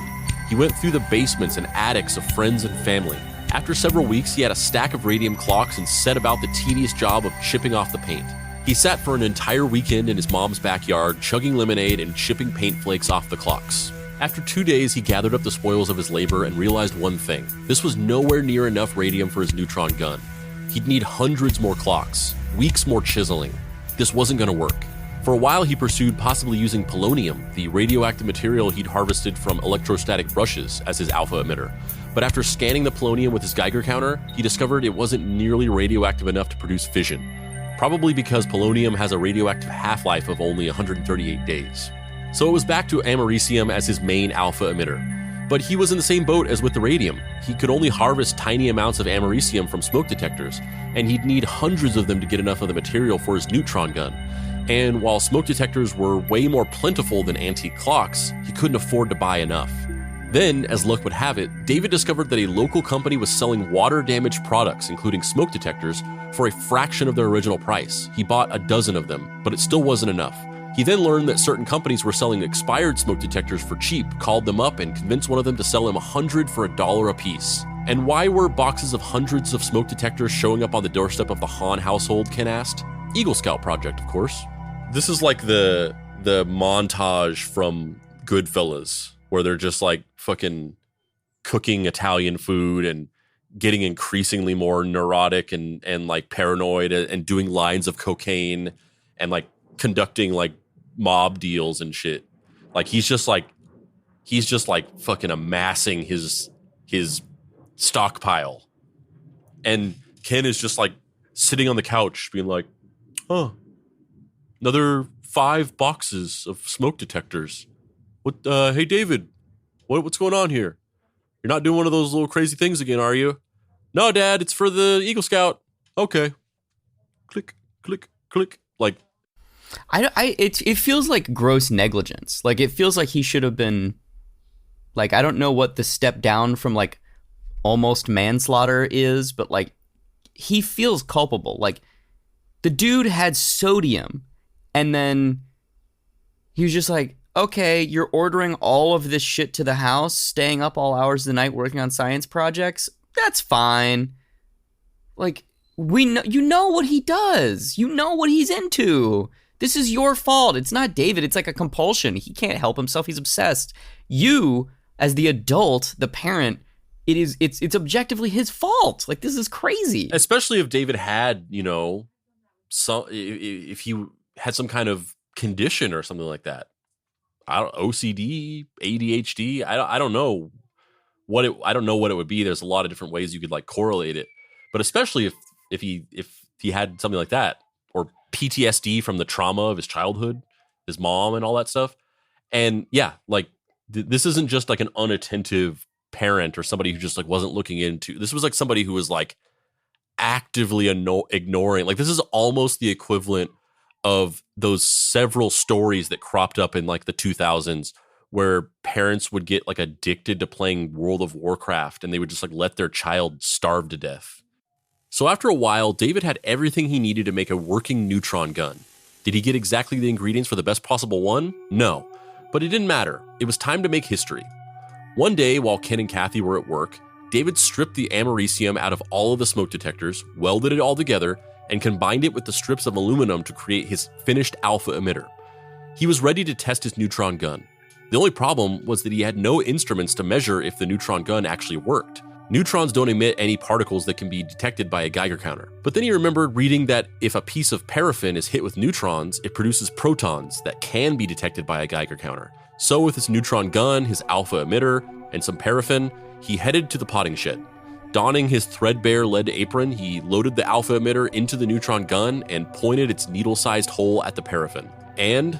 [SPEAKER 2] He went through the basements and attics of friends and family. After several weeks, he had a stack of radium clocks and set about the tedious job of chipping off the paint. He sat for an entire weekend in his mom's backyard, chugging lemonade and chipping paint flakes off the clocks. After 2 days, he gathered up the spoils of his labor and realized one thing. This was nowhere near enough radium for his neutron gun. He'd need hundreds more clocks, weeks more chiseling. This wasn't going to work. For a while, he pursued possibly using polonium, the radioactive material he'd harvested from electrostatic brushes, as his alpha emitter. But after scanning the polonium with his Geiger counter, he discovered it wasn't nearly radioactive enough to produce fission. Probably because polonium has a radioactive half-life of only 138 days. So it was back to americium as his main alpha emitter. But he was in the same boat as with the radium. He could only harvest tiny amounts of americium from smoke detectors, and he'd need hundreds of them to get enough of the material for his neutron gun. And while smoke detectors were way more plentiful than antique clocks, he couldn't afford to buy enough. Then, as luck would have it, David discovered that a local company was selling water-damaged products, including smoke detectors, for a fraction of their original price. He bought a dozen of them, but it still wasn't enough. He then learned that certain companies were selling expired smoke detectors for cheap, called them up, and convinced one of them to sell him 100 for $1 a piece. And why were boxes of hundreds of smoke detectors showing up on the doorstep of the Hahn household, Ken asked? Eagle Scout project, of course. This is like the montage from Goodfellas, where they're just like fucking cooking Italian food and getting increasingly more neurotic and like paranoid and doing lines of cocaine and like conducting like mob deals and shit. Like he's just like fucking amassing his stockpile. And Ken is just like sitting on the couch being like, oh, another 5 boxes of smoke detectors. What? Hey, David, what's going on here? You're not doing one of those little crazy things again, are you? No, Dad, it's for the Eagle Scout. Okay. Click, click, click. Like,
[SPEAKER 1] it feels like gross negligence. Like, it feels like he should have been, like, I don't know what the step down from, like, almost manslaughter is, but, like, he feels culpable. Like, The dude had sodium, and then he was just like, okay, you're ordering all of this shit to the house, staying up all hours of the night working on science projects. That's fine. Like, we know, you know what he does. You know what he's into. This is your fault. It's not David. It's like a compulsion. He can't help himself. He's obsessed. You, as the adult, the parent, it's objectively his fault. Like, this is crazy.
[SPEAKER 2] Especially if David had, if he had some kind of condition or something like that. OCD, ADHD. I don't know what it would be. There's a lot of different ways you could like correlate it, but especially if he had something like that, or PTSD from the trauma of his childhood, his mom and all that stuff. And yeah, like this isn't just like an unattentive parent or somebody who just like wasn't looking into. This was like somebody who was like actively ignoring. Like this is almost the equivalent of those several stories that cropped up in like the 2000s where parents would get like addicted to playing World of Warcraft and they would just like let their child starve to death. So after a while, David had everything he needed to make a working neutron gun. Did he get exactly the ingredients for the best possible one? No, but it didn't matter. It was time to make history. One day, while Ken and Kathy were at work, David stripped the americium out of all of the smoke detectors, welded it all together, and combined it with the strips of aluminum to create his finished alpha emitter. He was ready to test his neutron gun. The only problem was that he had no instruments to measure if the neutron gun actually worked. Neutrons don't emit any particles that can be detected by a Geiger counter. But then he remembered reading that if a piece of paraffin is hit with neutrons, it produces protons that can be detected by a Geiger counter. So with his neutron gun, his alpha emitter, and some paraffin, he headed to the potting shed. Donning his threadbare lead apron, he loaded the alpha emitter into the neutron gun and pointed its needle-sized hole at the paraffin. And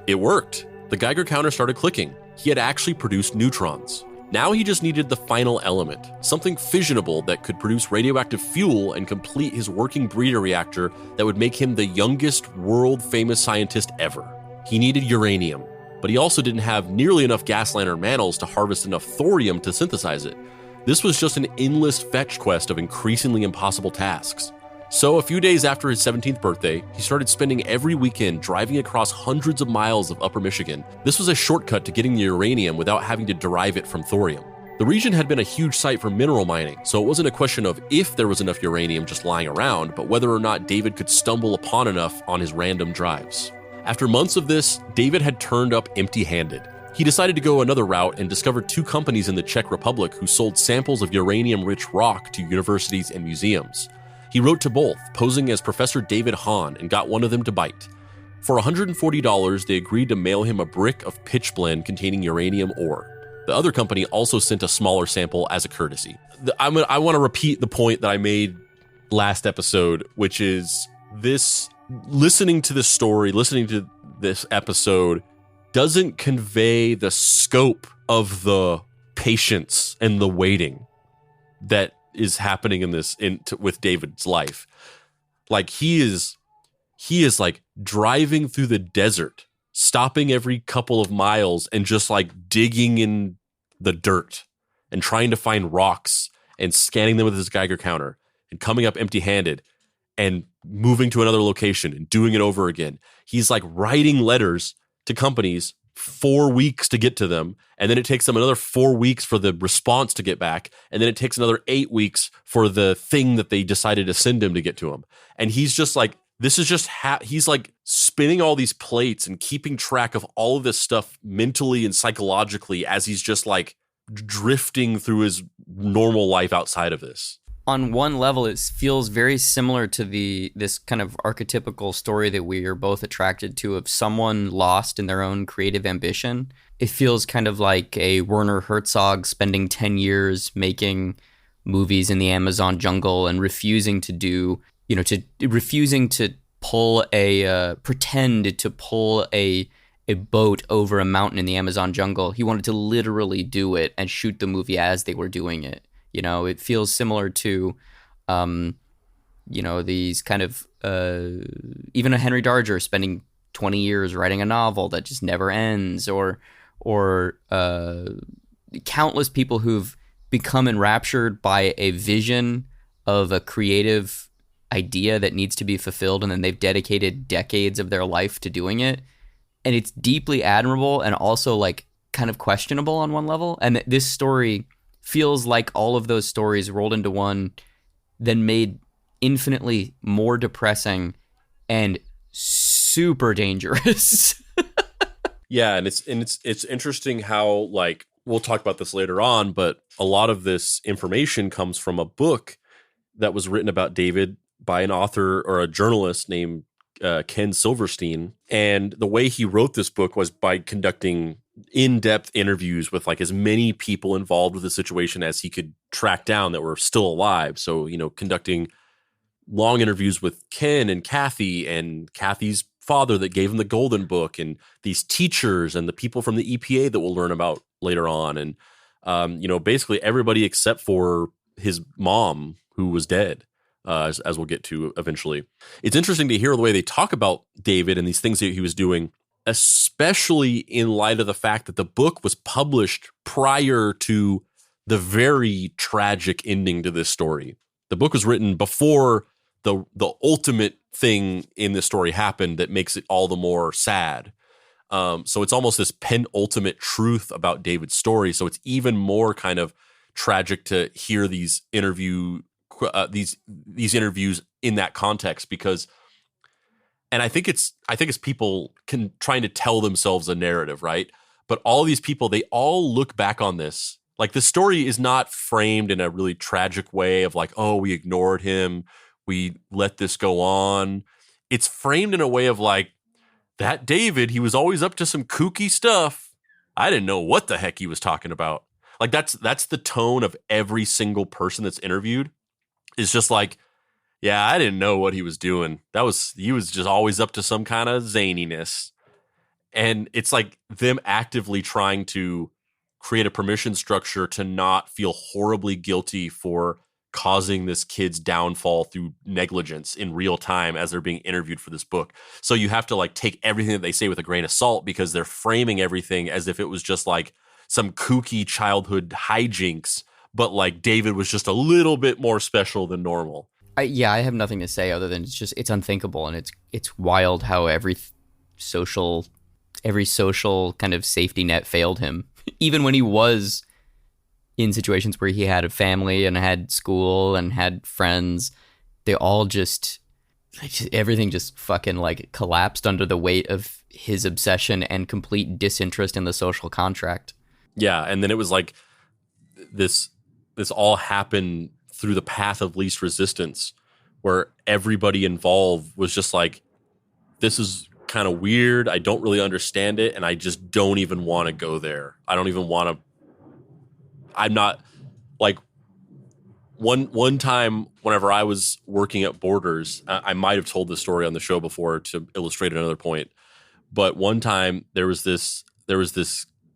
[SPEAKER 2] it worked. The Geiger counter started clicking. He had actually produced neutrons. Now he just needed the final element, something fissionable that could produce radioactive fuel and complete his working breeder reactor that would make him the youngest world-famous scientist ever. He needed uranium, but he also didn't have nearly enough gas lantern mantles to harvest enough thorium to synthesize it. This was just an endless fetch quest of increasingly impossible tasks. So a few days after his 17th birthday, he started spending every weekend driving across hundreds of miles of upper Michigan. This was a shortcut to getting the uranium without having to derive it from thorium. The region had been a huge site for mineral mining, so it wasn't a question of if there was enough uranium just lying around, but whether or not David could stumble upon enough on his random drives. After months of this, David had turned up empty-handed. He decided to go another route and discovered two companies in the Czech Republic who sold samples of uranium-rich rock to universities and museums. He wrote to both, posing as Professor David Hahn, and got one of them to bite. For $140, they agreed to mail him a brick of pitchblende containing uranium ore. The other company also sent a smaller sample as a courtesy. I want to repeat the point that I made last episode, which is this: listening to this story, listening to this episode doesn't convey the scope of the patience and the waiting that is happening in this with David's life. Like he is like driving through the desert, stopping every couple of miles and just like digging in the dirt and trying to find rocks and scanning them with his Geiger counter and coming up empty-handed and moving to another location and doing it over again. He's like writing letters to companies 4 weeks to get to them, and then it takes them another 4 weeks for the response to get back, and then it takes another 8 weeks for the thing that they decided to send him to get to him. And he's just like, this is just he's like spinning all these plates and keeping track of all of this stuff mentally and psychologically as he's just like drifting through his normal life outside of this.
[SPEAKER 1] On one level, it feels very similar to this kind of archetypical story that we are both attracted to of someone lost in their own creative ambition. It feels kind of like a Werner Herzog spending 10 years making movies in the Amazon jungle and refusing to pretend to pull a boat over a mountain in the Amazon jungle. He wanted to literally do it and shoot the movie as they were doing it. You know, it feels similar to, these kind of, even a Henry Darger spending 20 years writing a novel that just never ends, or countless people who've become enraptured by a vision of a creative idea that needs to be fulfilled, and then they've dedicated decades of their life to doing it. And it's deeply admirable and also like kind of questionable on one level. And this story feels like all of those stories rolled into one, then made infinitely more depressing and super dangerous.
[SPEAKER 2] Yeah, and it's interesting how, like, we'll talk about this later on, but a lot of this information comes from a book that was written about David by an author or a journalist named Ken Silverstein. And the way he wrote this book was by conducting in-depth interviews with like as many people involved with the situation as he could track down that were still alive. So, you know, conducting long interviews with Ken and Kathy's father that gave him the Golden Book, and these teachers and the people from the EPA that we'll learn about later on. And, you know, basically everybody except for his mom, who was dead, as we'll get to eventually. It's interesting to hear the way they talk about David and these things that he was doing, especially in light of the fact that the book was published prior to the very tragic ending to this story. The book was written before the ultimate thing in this story happened that makes it all the more sad. So it's almost this penultimate truth about David's story. So it's even more kind of tragic to hear these interviews in that context, because, and I think it's people trying to tell themselves a narrative, right? But all these people, they all look back on this. Like, the story is not framed in a really tragic way of like, oh, we ignored him, we let this go on. It's framed in a way of like, that David, he was always up to some kooky stuff. I didn't know what the heck he was talking about. Like, that's the tone of every single person that's interviewed. Is just like, yeah, I didn't know what he was doing. He was just always up to some kind of zaniness. And it's like them actively trying to create a permission structure to not feel horribly guilty for causing this kid's downfall through negligence in real time as they're being interviewed for this book. So you have to like take everything that they say with a grain of salt, because they're framing everything as if it was just like some kooky childhood hijinks, but like David was just a little bit more special than normal.
[SPEAKER 1] I have nothing to say other than it's unthinkable, and it's wild how every social kind of safety net failed him, even when he was in situations where he had a family and had school and had friends. They all just everything just fucking like collapsed under the weight of his obsession and complete disinterest in the social contract.
[SPEAKER 2] Yeah, and then it was like this all happened through the path of least resistance, where everybody involved was just like, this is kind of weird, I don't really understand it, and I just don't even want to go there. I don't even want to. I'm not like, one time whenever I was working at Borders, I might have told this story on the show before to illustrate another point, but one time there was this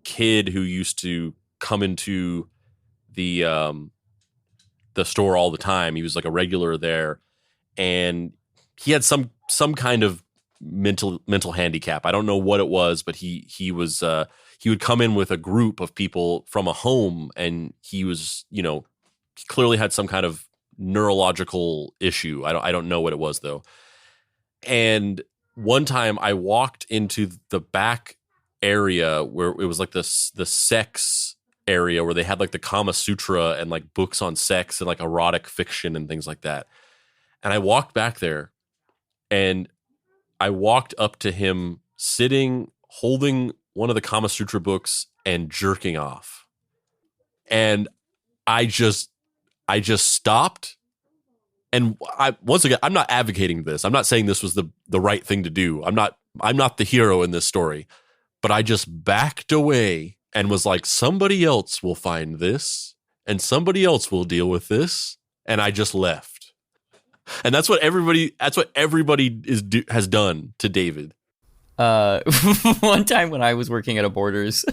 [SPEAKER 2] kid who used to come into the store all the time. He was like a regular there, and he had some kind of mental handicap. I don't know what it was, but he would come in with a group of people from a home, and he was, you know, clearly had some kind of neurological issue. I don't know what it was though. And one time I walked into the back area where it was like the sex area where they had like the Kama Sutra and like books on sex and like erotic fiction and things like that. And I walked back there, and I walked up to him sitting, holding one of the Kama Sutra books and jerking off. And I just stopped. And once again, I'm not advocating this. I'm not saying this was the right thing to do. I'm not the hero in this story, but I just backed away and was like, somebody else will find this and somebody else will deal with this. And I just left. And that's what everybody has done to David.
[SPEAKER 1] One time when I was working at a Borders,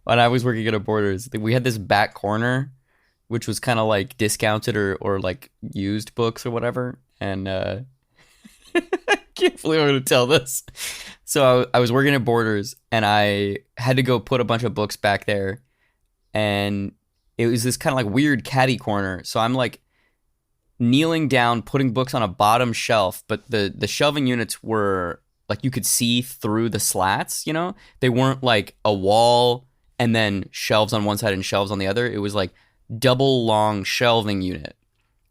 [SPEAKER 1] we had this back corner, which was kind of like discounted or like used books or whatever. And I can't believe I'm going to tell this. So I was working at Borders, and I had to go put a bunch of books back there. And it was this kind of like weird catty corner. So I'm like kneeling down, putting books on a bottom shelf, but the shelving units were like you could see through the slats, you know? They weren't like a wall and then shelves on one side and shelves on the other. It was like double long shelving unit.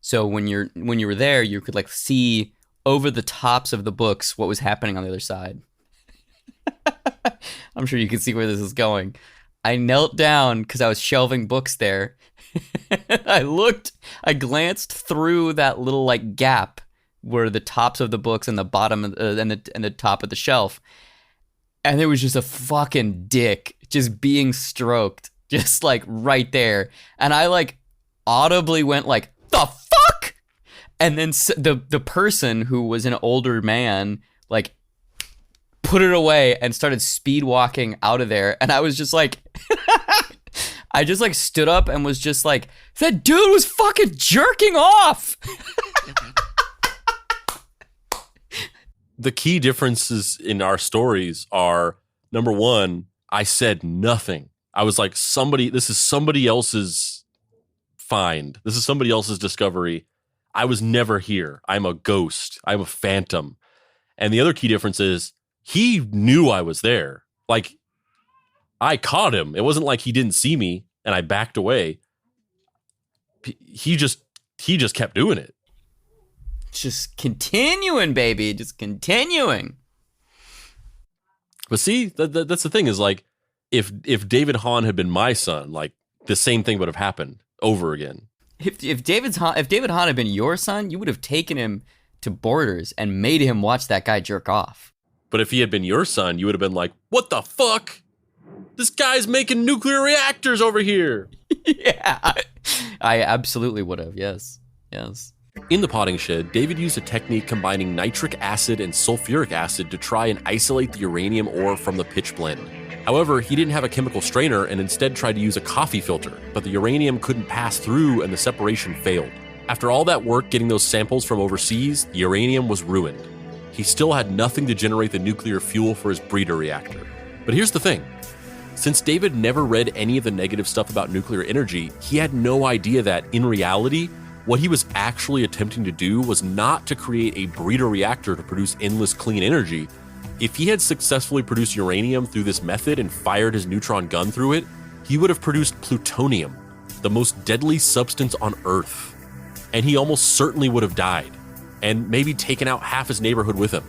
[SPEAKER 1] So when you were there, you could like see over the tops of the books what was happening on the other side. I'm sure you can see where this is going. I knelt down because I was shelving books there. I glanced through that little like gap where the tops of the books and the bottom and the top of the shelf, and there was just a fucking dick just being stroked, just like right there, and I like audibly went like the fuck, and then the person who was an older man like put it away and started speed walking out of there, and I was just like. I just like stood up and was just like, that dude was fucking jerking off.
[SPEAKER 2] The key differences in our stories are, number one, I said nothing. I was like, this is somebody else's find. This is somebody else's discovery. I was never here. I'm a ghost. I'm a phantom. And the other key difference is he knew I was there. Like, I caught him. It wasn't like he didn't see me and I backed away. He just kept doing it.
[SPEAKER 1] Just continuing, baby. Just continuing.
[SPEAKER 2] But see, that's the thing is like, if David Hahn had been my son, like the same thing would have happened over again.
[SPEAKER 1] If David Hahn had been your son, you would have taken him to Borders and made him watch that guy jerk off.
[SPEAKER 2] But if he had been your son, you would have been like, what the fuck? This guy's making nuclear reactors over here.
[SPEAKER 1] Yeah, I absolutely would have. Yes.
[SPEAKER 2] In the potting shed, David used a technique combining nitric acid and sulfuric acid to try and isolate the uranium ore from the pitch blende. However, he didn't have a chemical strainer and instead tried to use a coffee filter, but the uranium couldn't pass through and the separation failed. After all that work getting those samples from overseas, the uranium was ruined. He still had nothing to generate the nuclear fuel for his breeder reactor. But here's the thing. Since David never read any of the negative stuff about nuclear energy, he had no idea that, in reality, what he was actually attempting to do was not to create a breeder reactor to produce endless clean energy. If he had successfully produced uranium through this method and fired his neutron gun through it, he would have produced plutonium, the most deadly substance on Earth. And he almost certainly would have died, and maybe taken out half his neighborhood with him.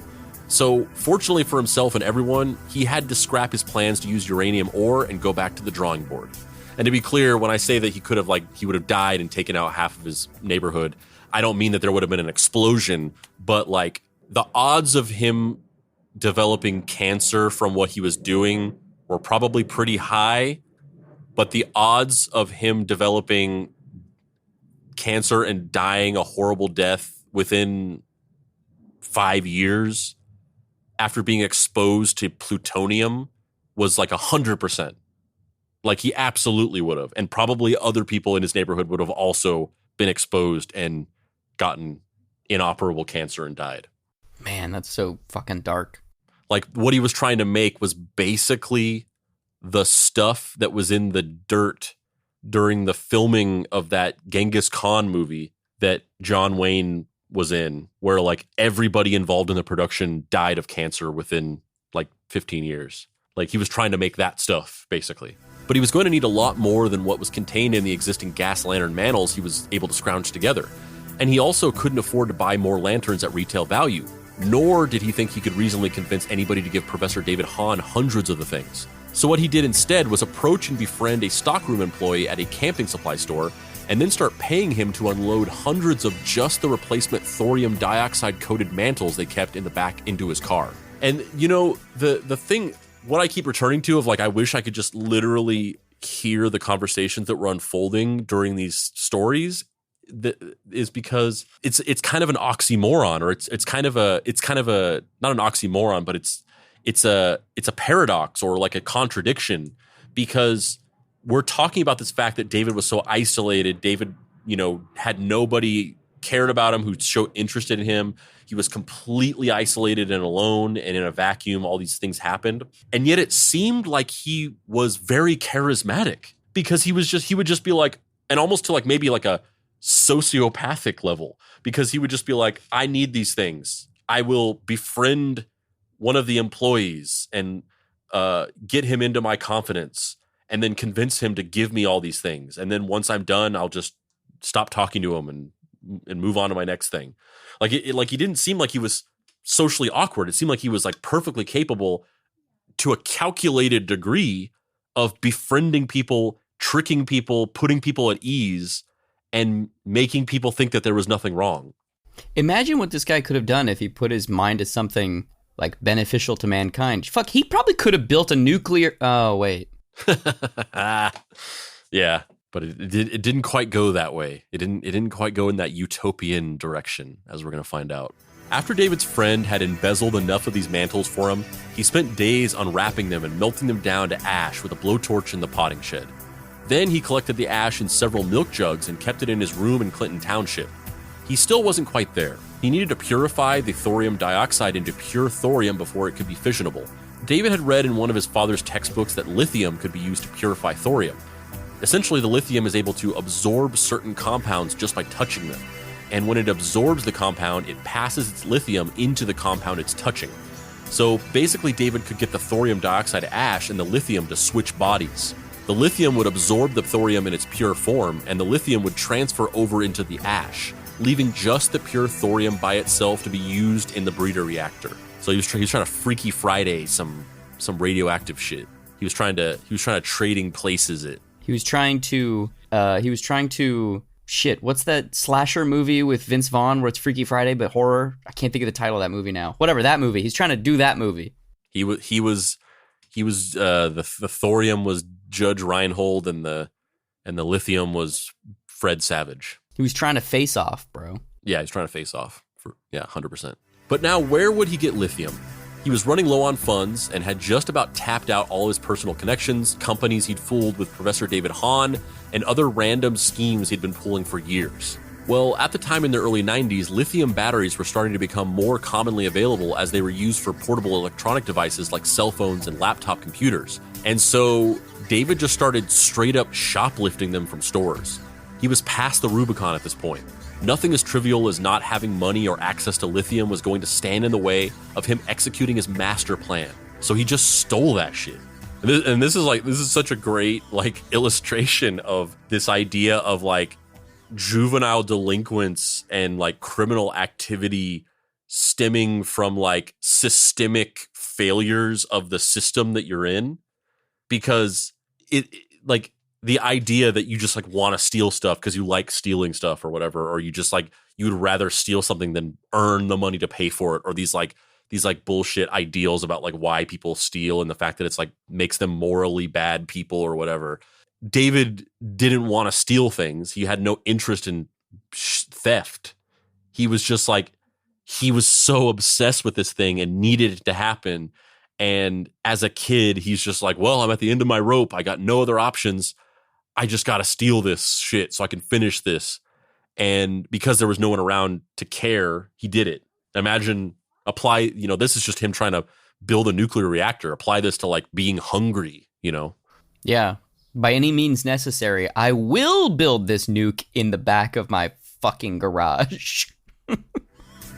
[SPEAKER 2] So, fortunately for himself and everyone, he had to scrap his plans to use uranium ore and go back to the drawing board. And to be clear, when I say that he would have died and taken out half of his neighborhood, I don't mean that there would have been an explosion, but like the odds of him developing cancer from what he was doing were probably pretty high, but the odds of him developing cancer and dying a horrible death within 5 years after being exposed to plutonium was like 100%. Like he absolutely would have. And probably other people in his neighborhood would have also been exposed and gotten inoperable cancer and died.
[SPEAKER 1] Man, that's so fucking dark.
[SPEAKER 2] Like what he was trying to make was basically the stuff that was in the dirt during the filming of that Genghis Khan movie that John Wayne was in, where like everybody involved in the production died of cancer within like 15 years. Like he was trying to make that stuff basically. But he was going to need a lot more than what was contained in the existing gas lantern mantles he was able to scrounge together. And he also couldn't afford to buy more lanterns at retail value, nor did he think he could reasonably convince anybody to give Professor David Hahn hundreds of the things. So what he did instead was approach and befriend a stockroom employee at a camping supply store and then start paying him to unload hundreds of just the replacement thorium dioxide coated mantles they kept in the back into his car. And you know, the thing, what I keep returning to of like, I wish I could just literally hear the conversations that were unfolding during these stories, that is because it's kind of an oxymoron, or it's kind of a not an oxymoron, but it's a paradox or like a contradiction, because we're talking about this fact that David was so isolated. David, you know, had nobody cared about him who showed interest in him. He was completely isolated and alone and in a vacuum. All these things happened. And yet it seemed like he was very charismatic, because he would just be like, and almost to like maybe like a sociopathic level, because he would just be like, I need these things. I will befriend one of the employees and get him into my confidence and then convince him to give me all these things. And then once I'm done, I'll just stop talking to him and move on to my next thing. Like like he didn't seem like he was socially awkward. It seemed like he was like perfectly capable to a calculated degree of befriending people, tricking people, putting people at ease, and making people think that there was nothing wrong.
[SPEAKER 1] Imagine what this guy could have done if he put his mind to something like beneficial to mankind. Fuck, he probably could have built a nuclear... Oh, wait.
[SPEAKER 2] Yeah, but it didn't quite go that way. It didn't quite go in that utopian direction, as we're going to find out. After David's friend had embezzled enough of these mantles for him, he spent days unwrapping them and melting them down to ash with a blowtorch in the potting shed. Then he collected the ash in several milk jugs and kept it in his room in Clinton Township. He still wasn't quite there. He needed to purify the thorium dioxide into pure thorium before it could be fissionable. David had read in one of his father's textbooks that lithium could be used to purify thorium. Essentially, the lithium is able to absorb certain compounds just by touching them. And when it absorbs the compound, it passes its lithium into the compound it's touching. So basically, David could get the thorium dioxide ash and the lithium to switch bodies. The lithium would absorb the thorium in its pure form, and the lithium would transfer over into the ash, leaving just the pure thorium by itself to be used in the breeder reactor. So he was trying to Freaky Friday some radioactive shit. He was trying to trading places it.
[SPEAKER 1] He was trying to shit, what's that slasher movie with Vince Vaughn where it's Freaky Friday but horror? I can't think of the title of that movie now. Whatever, that movie. He's trying to do that movie.
[SPEAKER 2] He was the thorium was Judge Reinhold and the lithium was Fred Savage.
[SPEAKER 1] He was trying to face off, bro.
[SPEAKER 2] Yeah, he's trying to face off. 100%. But now where would he get lithium? He was running low on funds and had just about tapped out all his personal connections, companies he'd fooled with Professor David Hahn, and other random schemes he'd been pulling for years. Well, at the time in the early 90s, lithium batteries were starting to become more commonly available as they were used for portable electronic devices like cell phones and laptop computers. And so David just started straight up shoplifting them from stores. He was past the Rubicon at this point. Nothing as trivial as not having money or access to lithium was going to stand in the way of him executing his master plan. So he just stole that shit. And this is such a great illustration of this idea of juvenile delinquents and criminal activity stemming from systemic failures of the system that you're in, because the idea that you just want to steal stuff because you like stealing stuff or whatever, or you just you'd rather steal something than earn the money to pay for it, or these bullshit ideals about why people steal and the fact that it's makes them morally bad people or whatever. David didn't want to steal things. He had no interest in theft. He was just he was so obsessed with this thing and needed it to happen. And as a kid, he's just well, I'm at the end of my rope. I got no other options. I just got to steal this shit so I can finish this. And because there was no one around to care, he did it. Imagine this is just him trying to build a nuclear reactor. Apply this to being hungry,
[SPEAKER 1] Yeah. By any means necessary, I will build this nuke in the back of my fucking garage.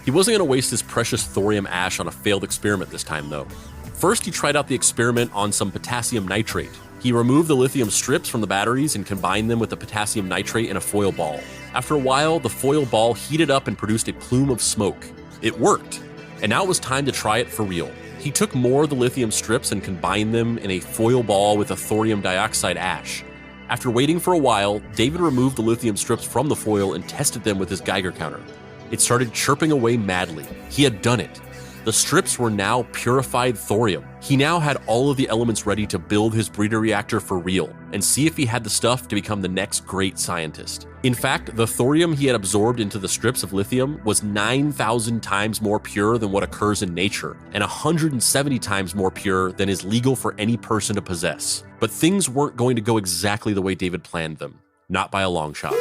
[SPEAKER 2] He wasn't going to waste his precious thorium ash on a failed experiment this time, though. First, he tried out the experiment on some potassium nitrate. He removed the lithium strips from the batteries and combined them with the potassium nitrate in a foil ball. After a while, the foil ball heated up and produced a plume of smoke. It worked, and now it was time to try it for real. He took more of the lithium strips and combined them in a foil ball with a thorium dioxide ash. After waiting for a while, David removed the lithium strips from the foil and tested them with his Geiger counter. It started chirping away madly. He had done it. The strips were now purified thorium. He now had all of the elements ready to build his breeder reactor for real and see if he had the stuff to become the next great scientist. In fact, the thorium he had absorbed into the strips of lithium was 9,000 times more pure than what occurs in nature, and 170 times more pure than is legal for any person to possess. But things weren't going to go exactly the way David planned them. Not by a long shot.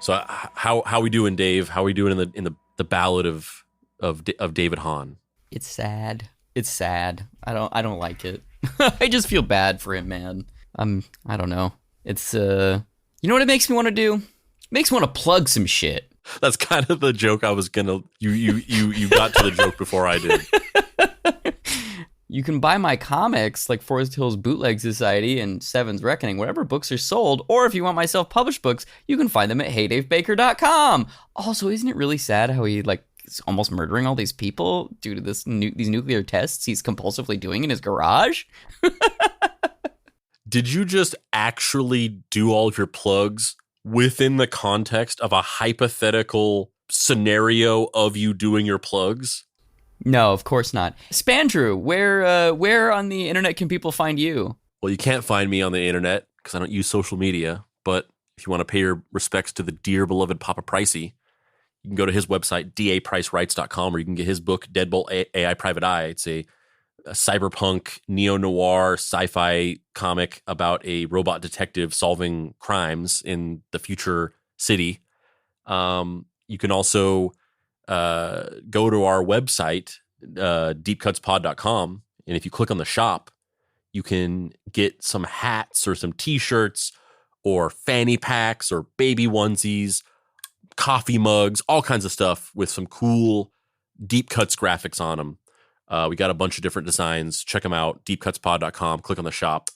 [SPEAKER 2] So How we doing, Dave? How we doing in the ballad of David Hahn?
[SPEAKER 1] It's sad. It's sad. I don't like it. I just feel bad for him, man. I don't know. It's you know what it makes me want to do? It makes me want to plug some shit.
[SPEAKER 2] That's kind of the joke I was gonna. You got to the joke before I did.
[SPEAKER 1] You can buy my comics like Forest Hills Bootleg Society and Seven's Reckoning, wherever books are sold. Or if you want my self-published books, you can find them at heydavebaker.com. Also, isn't it really sad how he is almost murdering all these people due to these nuclear tests he's compulsively doing in his garage?
[SPEAKER 2] Did you just actually do all of your plugs within the context of a hypothetical scenario of you doing your plugs?
[SPEAKER 1] No, of course not. Spandrew, where on the internet can people find you?
[SPEAKER 2] Well, you can't find me on the internet because I don't use social media. But if you want to pay your respects to the dear beloved Papa Pricey, you can go to his website, dapricewrites.com, where you can get his book, Deadbolt AI Private Eye. It's a cyberpunk, neo-noir, sci-fi comic about a robot detective solving crimes in the future city. You can also go to our website, deepcutspod.com, and if you click on the shop, you can get some hats or some t-shirts or fanny packs or baby onesies, coffee mugs, all kinds of stuff with some cool Deep Cuts graphics on them. We got a bunch of different designs. Check them out, deepcutspod.com. Click on the shop.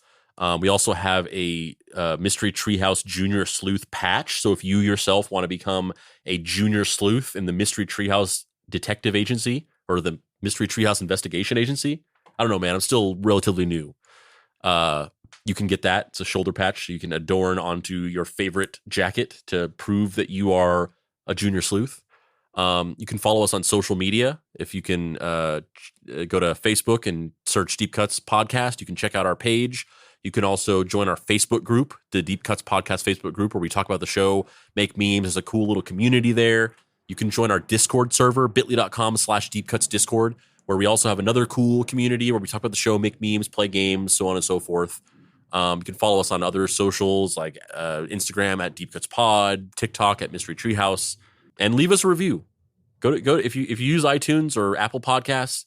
[SPEAKER 2] We also have a Mystery Treehouse Junior Sleuth patch. So if you yourself want to become a junior sleuth in the Mystery Treehouse Detective Agency or the Mystery Treehouse Investigation Agency, I don't know, man. I'm still relatively new. You can get that. It's a shoulder patch you can adorn onto your favorite jacket to prove that you are a junior sleuth. You can follow us on social media. If you can go to Facebook and search Deep Cuts Podcast, you can check out our page. You can also join our Facebook group, the Deep Cuts Podcast Facebook group, where we talk about the show, make memes. There's a cool little community there. You can join our Discord server, bit.ly.com/DeepCutsDiscord, where we also have another cool community where we talk about the show, make memes, play games, so on and so forth. You can follow us on other socials like Instagram at Deep Cuts Pod, TikTok at Mystery Treehouse, and leave us a review. Go if you use iTunes or Apple Podcasts,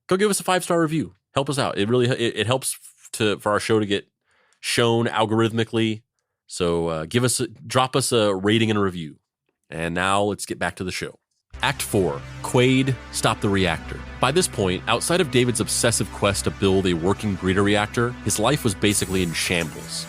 [SPEAKER 2] go give us a 5-star review. Help us out. It really helps for our show to get shown algorithmically. So drop us a rating and a review. And now let's get back to the show. Act 4, Quaid, Stop the Reactor. By this point, outside of David's obsessive quest to build a working breeder reactor, his life was basically in shambles.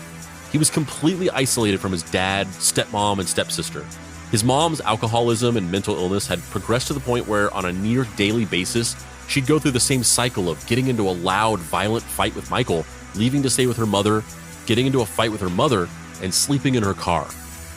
[SPEAKER 2] He was completely isolated from his dad, stepmom, and stepsister. His mom's alcoholism and mental illness had progressed to the point where, on a near daily basis, she'd go through the same cycle of getting into a loud, violent fight with Michael, leaving to stay with her mother, getting into a fight with her mother, and sleeping in her car,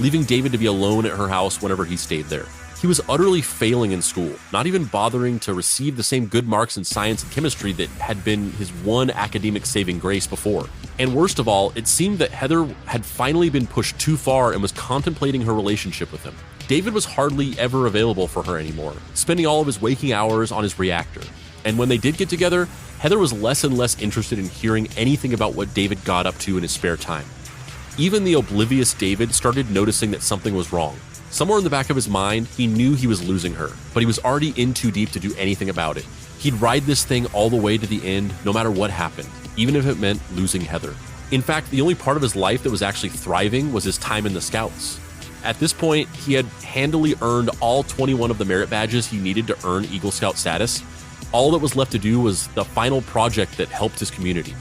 [SPEAKER 2] leaving David to be alone at her house whenever he stayed there. He was utterly failing in school, not even bothering to receive the same good marks in science and chemistry that had been his one academic saving grace before. And worst of all, it seemed that Heather had finally been pushed too far and was contemplating her relationship with him. David was hardly ever available for her anymore, spending all of his waking hours on his reactor. And when they did get together, Heather was less and less interested in hearing anything about what David got up to in his spare time. Even the oblivious David started noticing that something was wrong. Somewhere in the back of his mind, he knew he was losing her, but he was already in too deep to do anything about it. He'd ride this thing all the way to the end, no matter what happened, even if it meant losing Heather. In fact, the only part of his life that was actually thriving was his time in the Scouts. At this point, he had handily earned all 21 of the merit badges he needed to earn Eagle Scout status. All that was left to do was the final project that helped his community.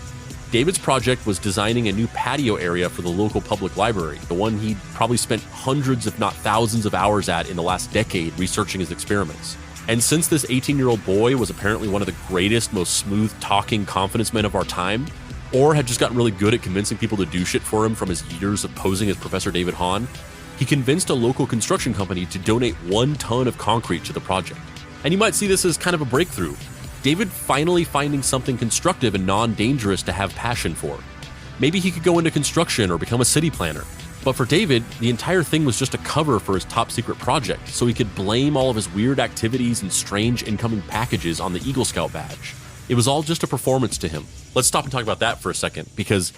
[SPEAKER 2] David's project was designing a new patio area for the local public library, the one he'd probably spent hundreds if not thousands of hours at in the last decade researching his experiments. And since this 18-year-old boy was apparently one of the greatest, most smooth-talking confidence men of our time, or had just gotten really good at convincing people to do shit for him from his years of posing as Professor David Hahn, he convinced a local construction company to donate 1 ton of concrete to the project. And you might see this as kind of a breakthrough. David finally finding something constructive and non-dangerous to have passion for. Maybe he could go into construction or become a city planner. But for David, the entire thing was just a cover for his top secret project, so he could blame all of his weird activities and strange incoming packages on the Eagle Scout badge. It was all just a performance to him. Let's stop and talk about that for a second, because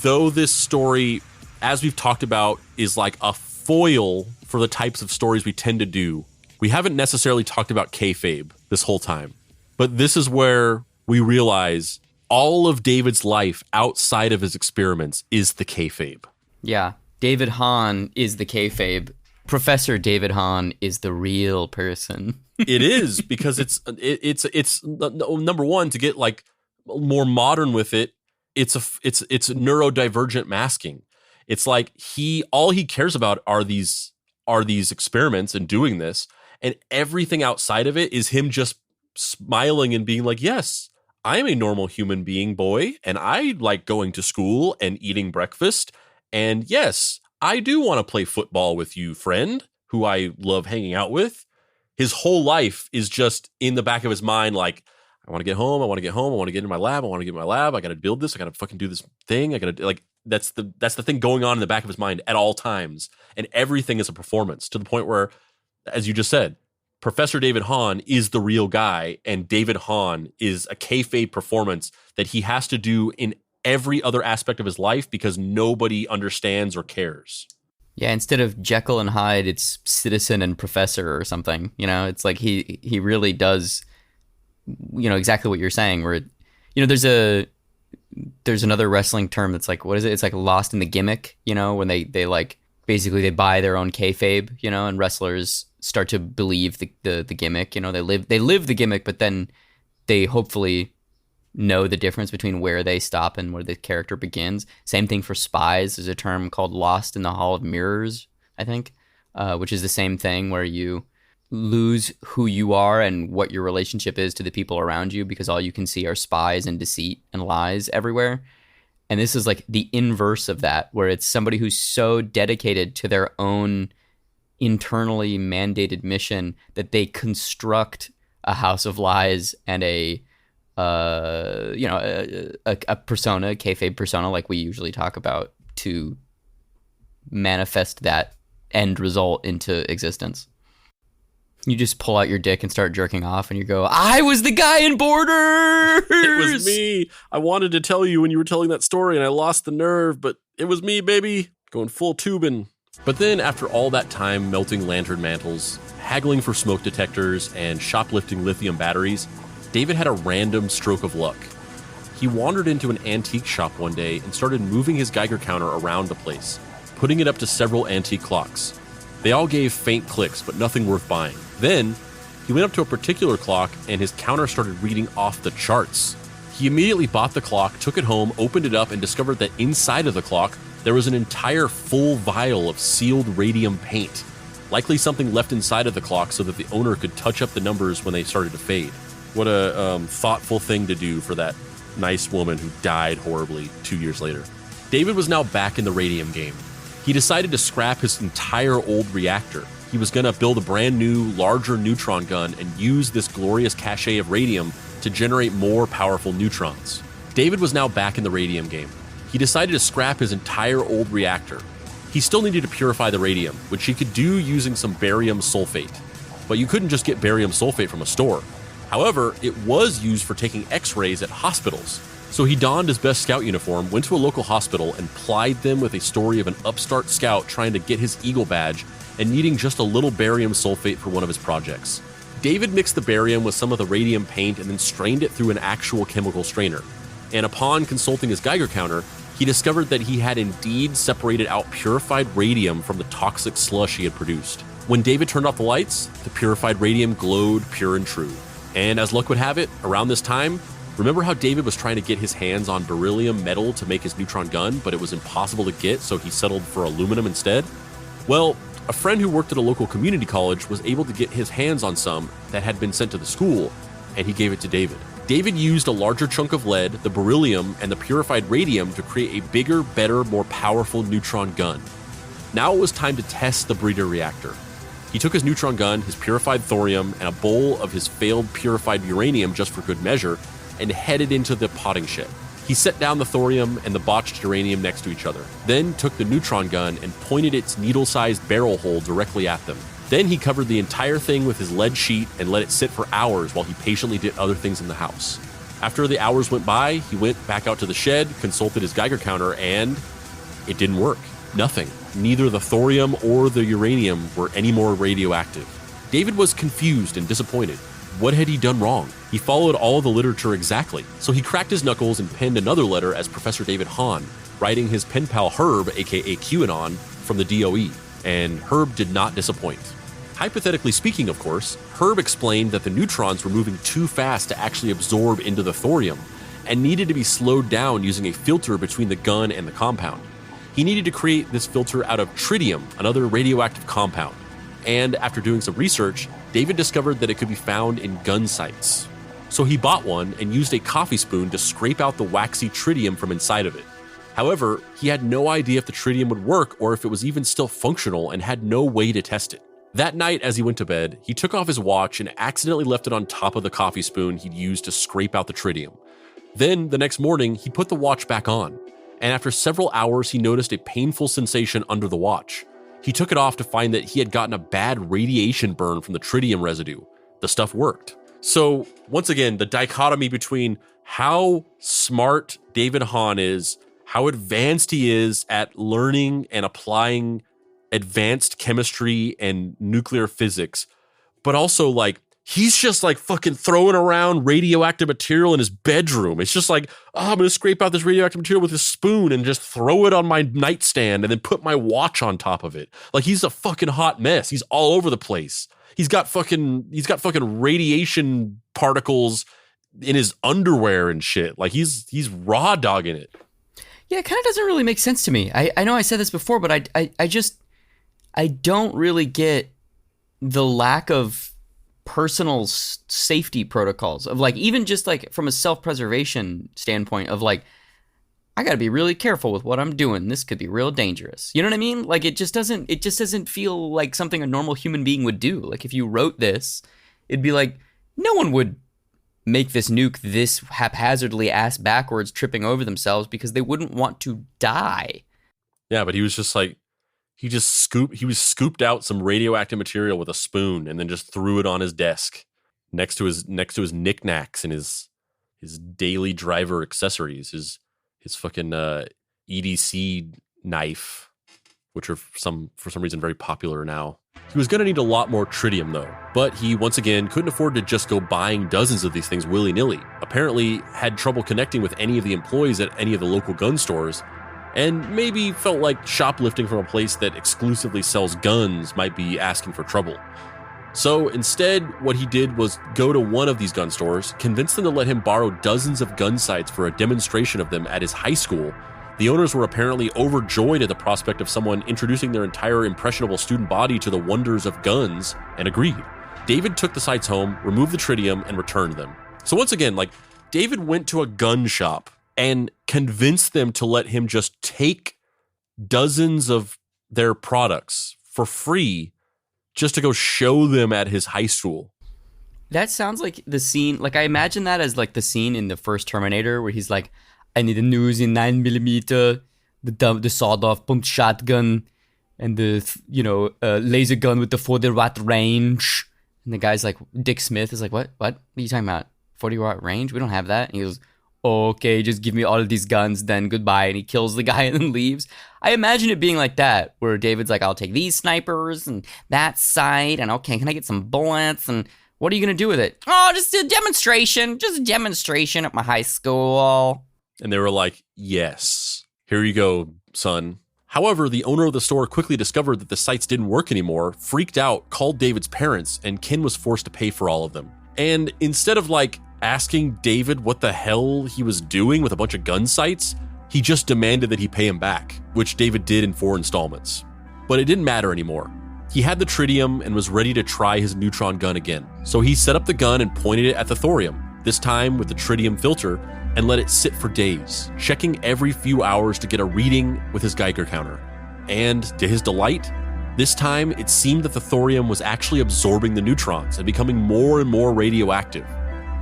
[SPEAKER 2] though this story, as we've talked about, is like a foil for the types of stories we tend to do, we haven't necessarily talked about kayfabe this whole time. But this is where we realize all of David's life outside of his experiments is the kayfabe.
[SPEAKER 1] Yeah, David Hahn is the kayfabe. Professor David Hahn is the real person.
[SPEAKER 2] It is, because it's number one, to get like more modern with it. It's neurodivergent masking. It's like all he cares about are these experiments and doing this, and everything outside of it is him just smiling and being like, yes, I am a normal human being, boy, and I like going to school and eating breakfast, and yes, I do want to play football with you, friend, who I love hanging out with. His whole life is just in the back of his mind, like, I want to get home. I want to get home. I want to get in my lab. I want to get in my lab. I got to build this. I got to fucking do this thing. I got to, like, that's the thing going on in the back of his mind at all times. And everything is a performance, to the point where, as you just said, Professor David Hahn is the real guy, and David Hahn is a kayfabe performance that he has to do in every other aspect of his life because nobody understands or cares.
[SPEAKER 1] Yeah, instead of Jekyll and Hyde, it's Citizen and Professor or something. You know, it's like he really does, you know, exactly what you're saying, where, you know, there's another wrestling term that's like, what is it? It's like lost in the gimmick, you know, when they like basically they buy their own kayfabe, you know, and wrestlers start to believe the gimmick, you know, they live the gimmick, but then they hopefully know the difference between where they stop and where the character begins. Same thing for spies. There's a term called lost in the hall of mirrors, I think, which is the same thing, where you lose who you are and what your relationship is to the people around you because all you can see are spies and deceit and lies everywhere. And this is like the inverse of that, where it's somebody who's so dedicated to their own internally mandated mission that they construct a house of lies and a persona, a kayfabe persona, like we usually talk about, to manifest that end result into existence. You just pull out your dick and start jerking off, and you go, I was the guy in Borders!
[SPEAKER 2] It was me. I wanted to tell you when you were telling that story, and I lost the nerve, but it was me, baby. Going full tubing. But then, after all that time melting lantern mantles, haggling for smoke detectors, and shoplifting lithium batteries, David had a random stroke of luck. He wandered into an antique shop one day and started moving his Geiger counter around the place, putting it up to several antique clocks. They all gave faint clicks, but nothing worth buying. Then, he went up to a particular clock, and his counter started reading off the charts. He immediately bought the clock, took it home, opened it up, and discovered that inside of the clock, there was an entire full vial of sealed radium paint, likely something left inside of the clock so that the owner could touch up the numbers when they started to fade. What a thoughtful thing to do for that nice woman who died horribly 2 years later. David was now back in the radium game. He decided to scrap his entire old reactor. He was going to build a brand new, larger neutron gun and use this glorious cache of radium to generate more powerful neutrons. David was now back in the radium game. He decided to scrap his entire old reactor. He still needed to purify the radium, which he could do using some barium sulfate. But you couldn't just get barium sulfate from a store. However, it was used for taking x-rays at hospitals. So he donned his best scout uniform, went to a local hospital, and plied them with a story of an upstart scout trying to get his Eagle badge and needing just a little barium sulfate for one of his projects. David mixed the barium with some of the radium paint and then strained it through an actual chemical strainer. And upon consulting his Geiger counter, he discovered that he had indeed separated out purified radium from the toxic slush he had produced. When David turned off the lights, the purified radium glowed pure and true. And as luck would have it, around this time, remember how David was trying to get his hands on beryllium metal to make his neutron gun, but it was impossible to get, so he settled for aluminum instead? Well, a friend who worked at a local community college was able to get his hands on some that had been sent to the school, and he gave it to David. David used a larger chunk of lead, the beryllium, and the purified radium to create a bigger, better, more powerful neutron gun. Now it was time to test the breeder reactor. He took his neutron gun, his purified thorium, and a bowl of his failed purified uranium just for good measure, and headed into the potting shed. He set down the thorium and the botched uranium next to each other, then took the neutron gun and pointed its needle-sized barrel hole directly at them. Then he covered the entire thing with his lead sheet and let it sit for hours while he patiently did other things in the house. After the hours went by, he went back out to the shed, consulted his Geiger counter, and it didn't work. Nothing. Neither the thorium or the uranium were any more radioactive. David was confused and disappointed. What had he done wrong? He followed all the literature exactly, so he cracked his knuckles and penned another letter as Professor David Hahn, writing his pen pal Herb, aka QAnon, from the DOE, and Herb did not disappoint. Hypothetically speaking, of course, Herb explained that the neutrons were moving too fast to actually absorb into the thorium, and needed to be slowed down using a filter between the gun and the compound. He needed to create this filter out of tritium, another radioactive compound. And after doing some research, David discovered that it could be found in gun sights. So he bought one and used a coffee spoon to scrape out the waxy tritium from inside of it. However, he had no idea if the tritium would work or if it was even still functional and had no way to test it. That night, as he went to bed, he took off his watch and accidentally left it on top of the coffee spoon he'd used to scrape out the tritium. Then, the next morning, he put the watch back on, and after several hours, he noticed a painful sensation under the watch. He took it off to find that he had gotten a bad radiation burn from the tritium residue. The stuff worked. So, once again, the dichotomy between how smart David Hahn is, how advanced he is at learning and applying advanced chemistry and nuclear physics, but also like, he's just like fucking throwing around radioactive material in his bedroom. It's just like, oh, I'm going to scrape out this radioactive material with a spoon and just throw it on my nightstand and then put my watch on top of it. Like, he's a fucking hot mess. He's all over the place. He's got fucking radiation particles in his underwear and shit. Like, he's raw dogging it.
[SPEAKER 1] Yeah, it kind of doesn't really make sense to me. I know I said this before, but I don't really get the lack of personal safety protocols of like, even just like from a self-preservation standpoint of like, I got to be really careful with what I'm doing. This could be real dangerous. You know what I mean? Like, it just doesn't feel like something a normal human being would do. Like, if you wrote this, it'd be like, no one would make this nuke this haphazardly ass backwards, tripping over themselves because they wouldn't want to die.
[SPEAKER 2] Yeah, but he was just like, he was scooped out some radioactive material with a spoon and then just threw it on his desk next to his knickknacks and his daily driver accessories, his fucking EDC knife, which are for some reason very popular now. He was going to need a lot more tritium though, but he once again couldn't afford to just go buying dozens of these things willy-nilly. Apparently had trouble connecting with any of the employees at any of the local gun stores, and maybe felt like shoplifting from a place that exclusively sells guns might be asking for trouble. So instead, what he did was go to one of these gun stores, convince them to let him borrow dozens of gun sights for a demonstration of them at his high school. The owners were apparently overjoyed at the prospect of someone introducing their entire impressionable student body to the wonders of guns, and agreed. David took the sights home, removed the tritium, and returned them. So once again, like, David went to a gun shop and convinced them to let him just take dozens of their products for free just to go show them at his high school.
[SPEAKER 1] That sounds like the scene, like I imagine that as like the scene in the first Terminator where he's like, I need a Uzi 9mm, the sawed-off pump shotgun, and the laser gun with the 40-watt range. And the guy's like, Dick Smith is like, what are you talking about? 40-watt range? We don't have that. And he goes, okay, just give me all of these guns, then goodbye. And he kills the guy and then leaves. I imagine it being like that, where David's like, I'll take these snipers and that sight, and okay, can I get some bullets? And what are you going to do with it? Oh, just a demonstration at my high school.
[SPEAKER 2] And they were like, yes, here you go, son. However, the owner of the store quickly discovered that the sights didn't work anymore, freaked out, called David's parents, and Ken was forced to pay for all of them. And instead of like asking David what the hell he was doing with a bunch of gun sights, he just demanded that he pay him back, which David did in 4 installments. But it didn't matter anymore. He had the tritium and was ready to try his neutron gun again. So he set up the gun and pointed it at the thorium, this time with the tritium filter, and let it sit for days, checking every few hours to get a reading with his Geiger counter. And to his delight, this time it seemed that the thorium was actually absorbing the neutrons and becoming more and more radioactive.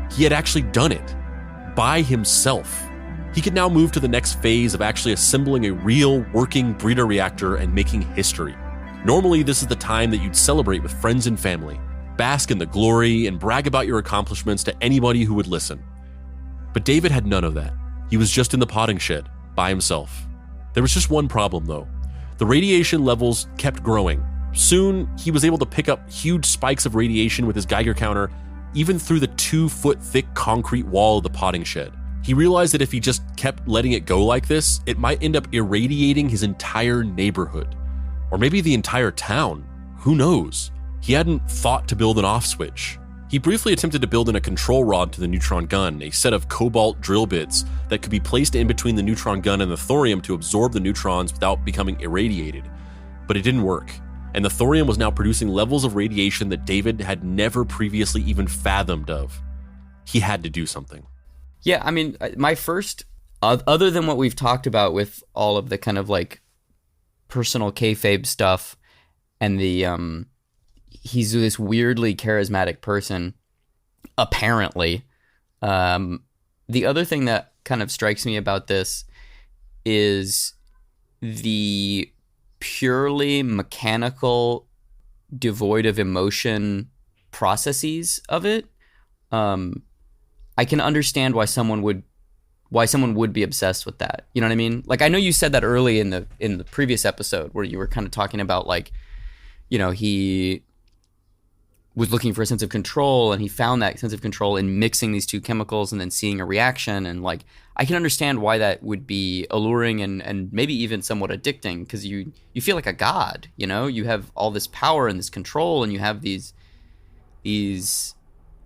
[SPEAKER 2] He had actually done it by himself. He could now move to the next phase of actually assembling a real working breeder reactor and making history. Normally, this is the time that you'd celebrate with friends and family, bask in the glory, and brag about your accomplishments to anybody who would listen. But David had none of that. He was just in the potting shed, by himself. There was just one problem, though. the radiation levels kept growing. Soon, he was able to pick up huge spikes of radiation with his Geiger counter, even through the 2-foot thick concrete wall of the potting shed. He realized that if he just kept letting it go like this, it might end up irradiating his entire neighborhood. Or maybe the entire town. Who knows? He hadn't thought to build an off switch. He briefly attempted to build in a control rod to the neutron gun, a set of cobalt drill bits that could be placed in between the neutron gun and the thorium to absorb the neutrons without becoming irradiated. But it didn't work, and the thorium was now producing levels of radiation that David had never previously even fathomed of. He had to do something.
[SPEAKER 1] Yeah, I mean, my first, other than what we've talked about with all of the kind of like personal kayfabe stuff and the, he's this weirdly charismatic person, apparently. The other thing that kind of strikes me about this is the purely mechanical, devoid of emotion processes of it. I can understand why someone would be obsessed with that. You know what I mean? Like, I know you said that early in the previous episode where you were kind of talking about, like, you know, he was looking for a sense of control, and he found that sense of control in mixing these two chemicals and then seeing a reaction. And like, I can understand why that would be alluring and maybe even somewhat addicting, because you feel like a god, you know, you have all this power and this control, and you have these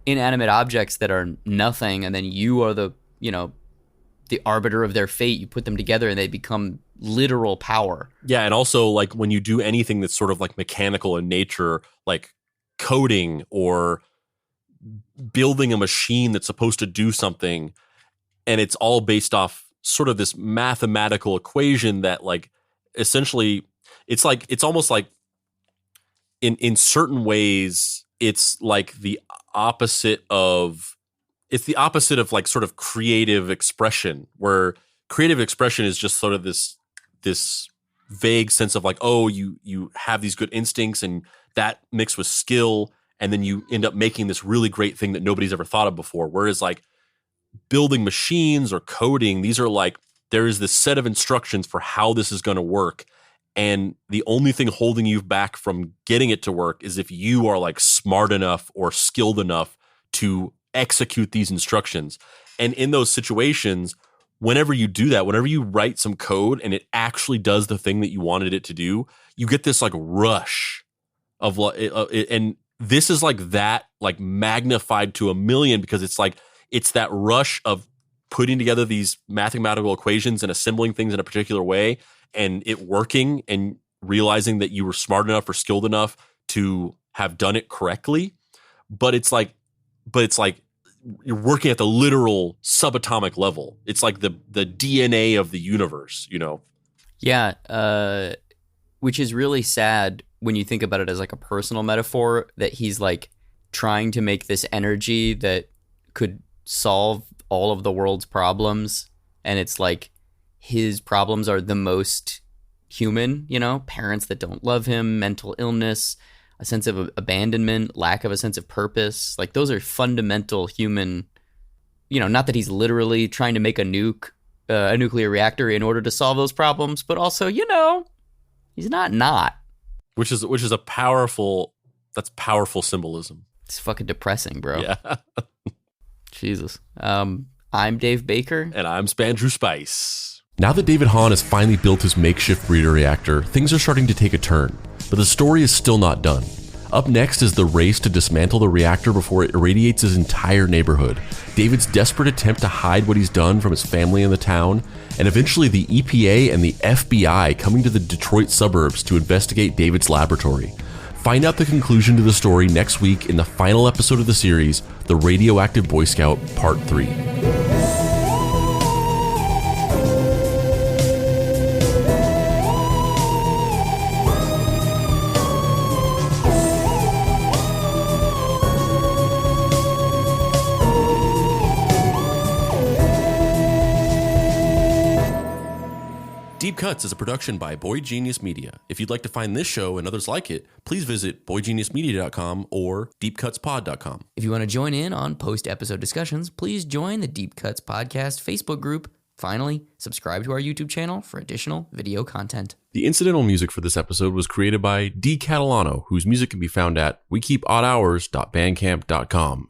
[SPEAKER 1] inanimate objects that are nothing, and then you are the, you know, the arbiter of their fate. You put them together and they become literal power.
[SPEAKER 2] Yeah, and also, like, when you do anything that's sort of like mechanical in nature, like coding or building a machine that's supposed to do something, and it's all based off sort of this mathematical equation that, like, essentially it's almost like in certain ways it's like the opposite of like sort of creative expression, where creative expression is just sort of this vague sense of like, oh, you have these good instincts and that mixed with skill, and then you end up making this really great thing that nobody's ever thought of before. Whereas like building machines or coding, these are like, there is this set of instructions for how this is going to work. And the only thing holding you back from getting it to work is if you are like smart enough or skilled enough to execute these instructions. And in those situations, whenever you do that, whenever you write some code and it actually does the thing that you wanted it to do, you get this like rush of and this is like that, like magnified to 1,000,000, because it's like, it's that rush of putting together these mathematical equations and assembling things in a particular way and it working, and realizing that you were smart enough or skilled enough to have done it correctly. But it's like you're working at the literal subatomic level. It's like the DNA of the universe, you know?
[SPEAKER 1] Yeah, which is really sad when you think about it as like a personal metaphor, that he's like trying to make this energy that could solve all of the world's problems. And it's like his problems are the most human, you know, parents that don't love him, mental illness, a sense of abandonment, lack of a sense of purpose. Like, those are fundamental human, you know, not that he's literally trying to make a nuclear reactor in order to solve those problems, but also, you know, he's not.
[SPEAKER 2] Which is a powerful symbolism.
[SPEAKER 1] It's fucking depressing, bro.
[SPEAKER 2] Yeah.
[SPEAKER 1] Jesus. I'm Dave Baker.
[SPEAKER 2] And I'm Spandrew Spice. Now that David Hahn has finally built his makeshift breeder reactor, things are starting to take a turn. But the story is still not done. Up next is the race to dismantle the reactor before it irradiates his entire neighborhood, David's desperate attempt to hide what he's done from his family and the town, and eventually the EPA and the FBI coming to the Detroit suburbs to investigate David's laboratory. Find out the conclusion to the story next week in the final episode of the series, The Radioactive Boy Scout Part 3. Deep Cuts is a production by Boy Genius Media. If you'd like to find this show and others like it, please visit boygeniusmedia.com or deepcutspod.com.
[SPEAKER 1] If you want to join in on post-episode discussions, please join the Deep Cuts Podcast Facebook group, Finally, subscribe to our YouTube channel for additional video content.
[SPEAKER 2] The incidental music for this episode was created by D. Catalano, whose music can be found at wekeepoddhours.bandcamp.com.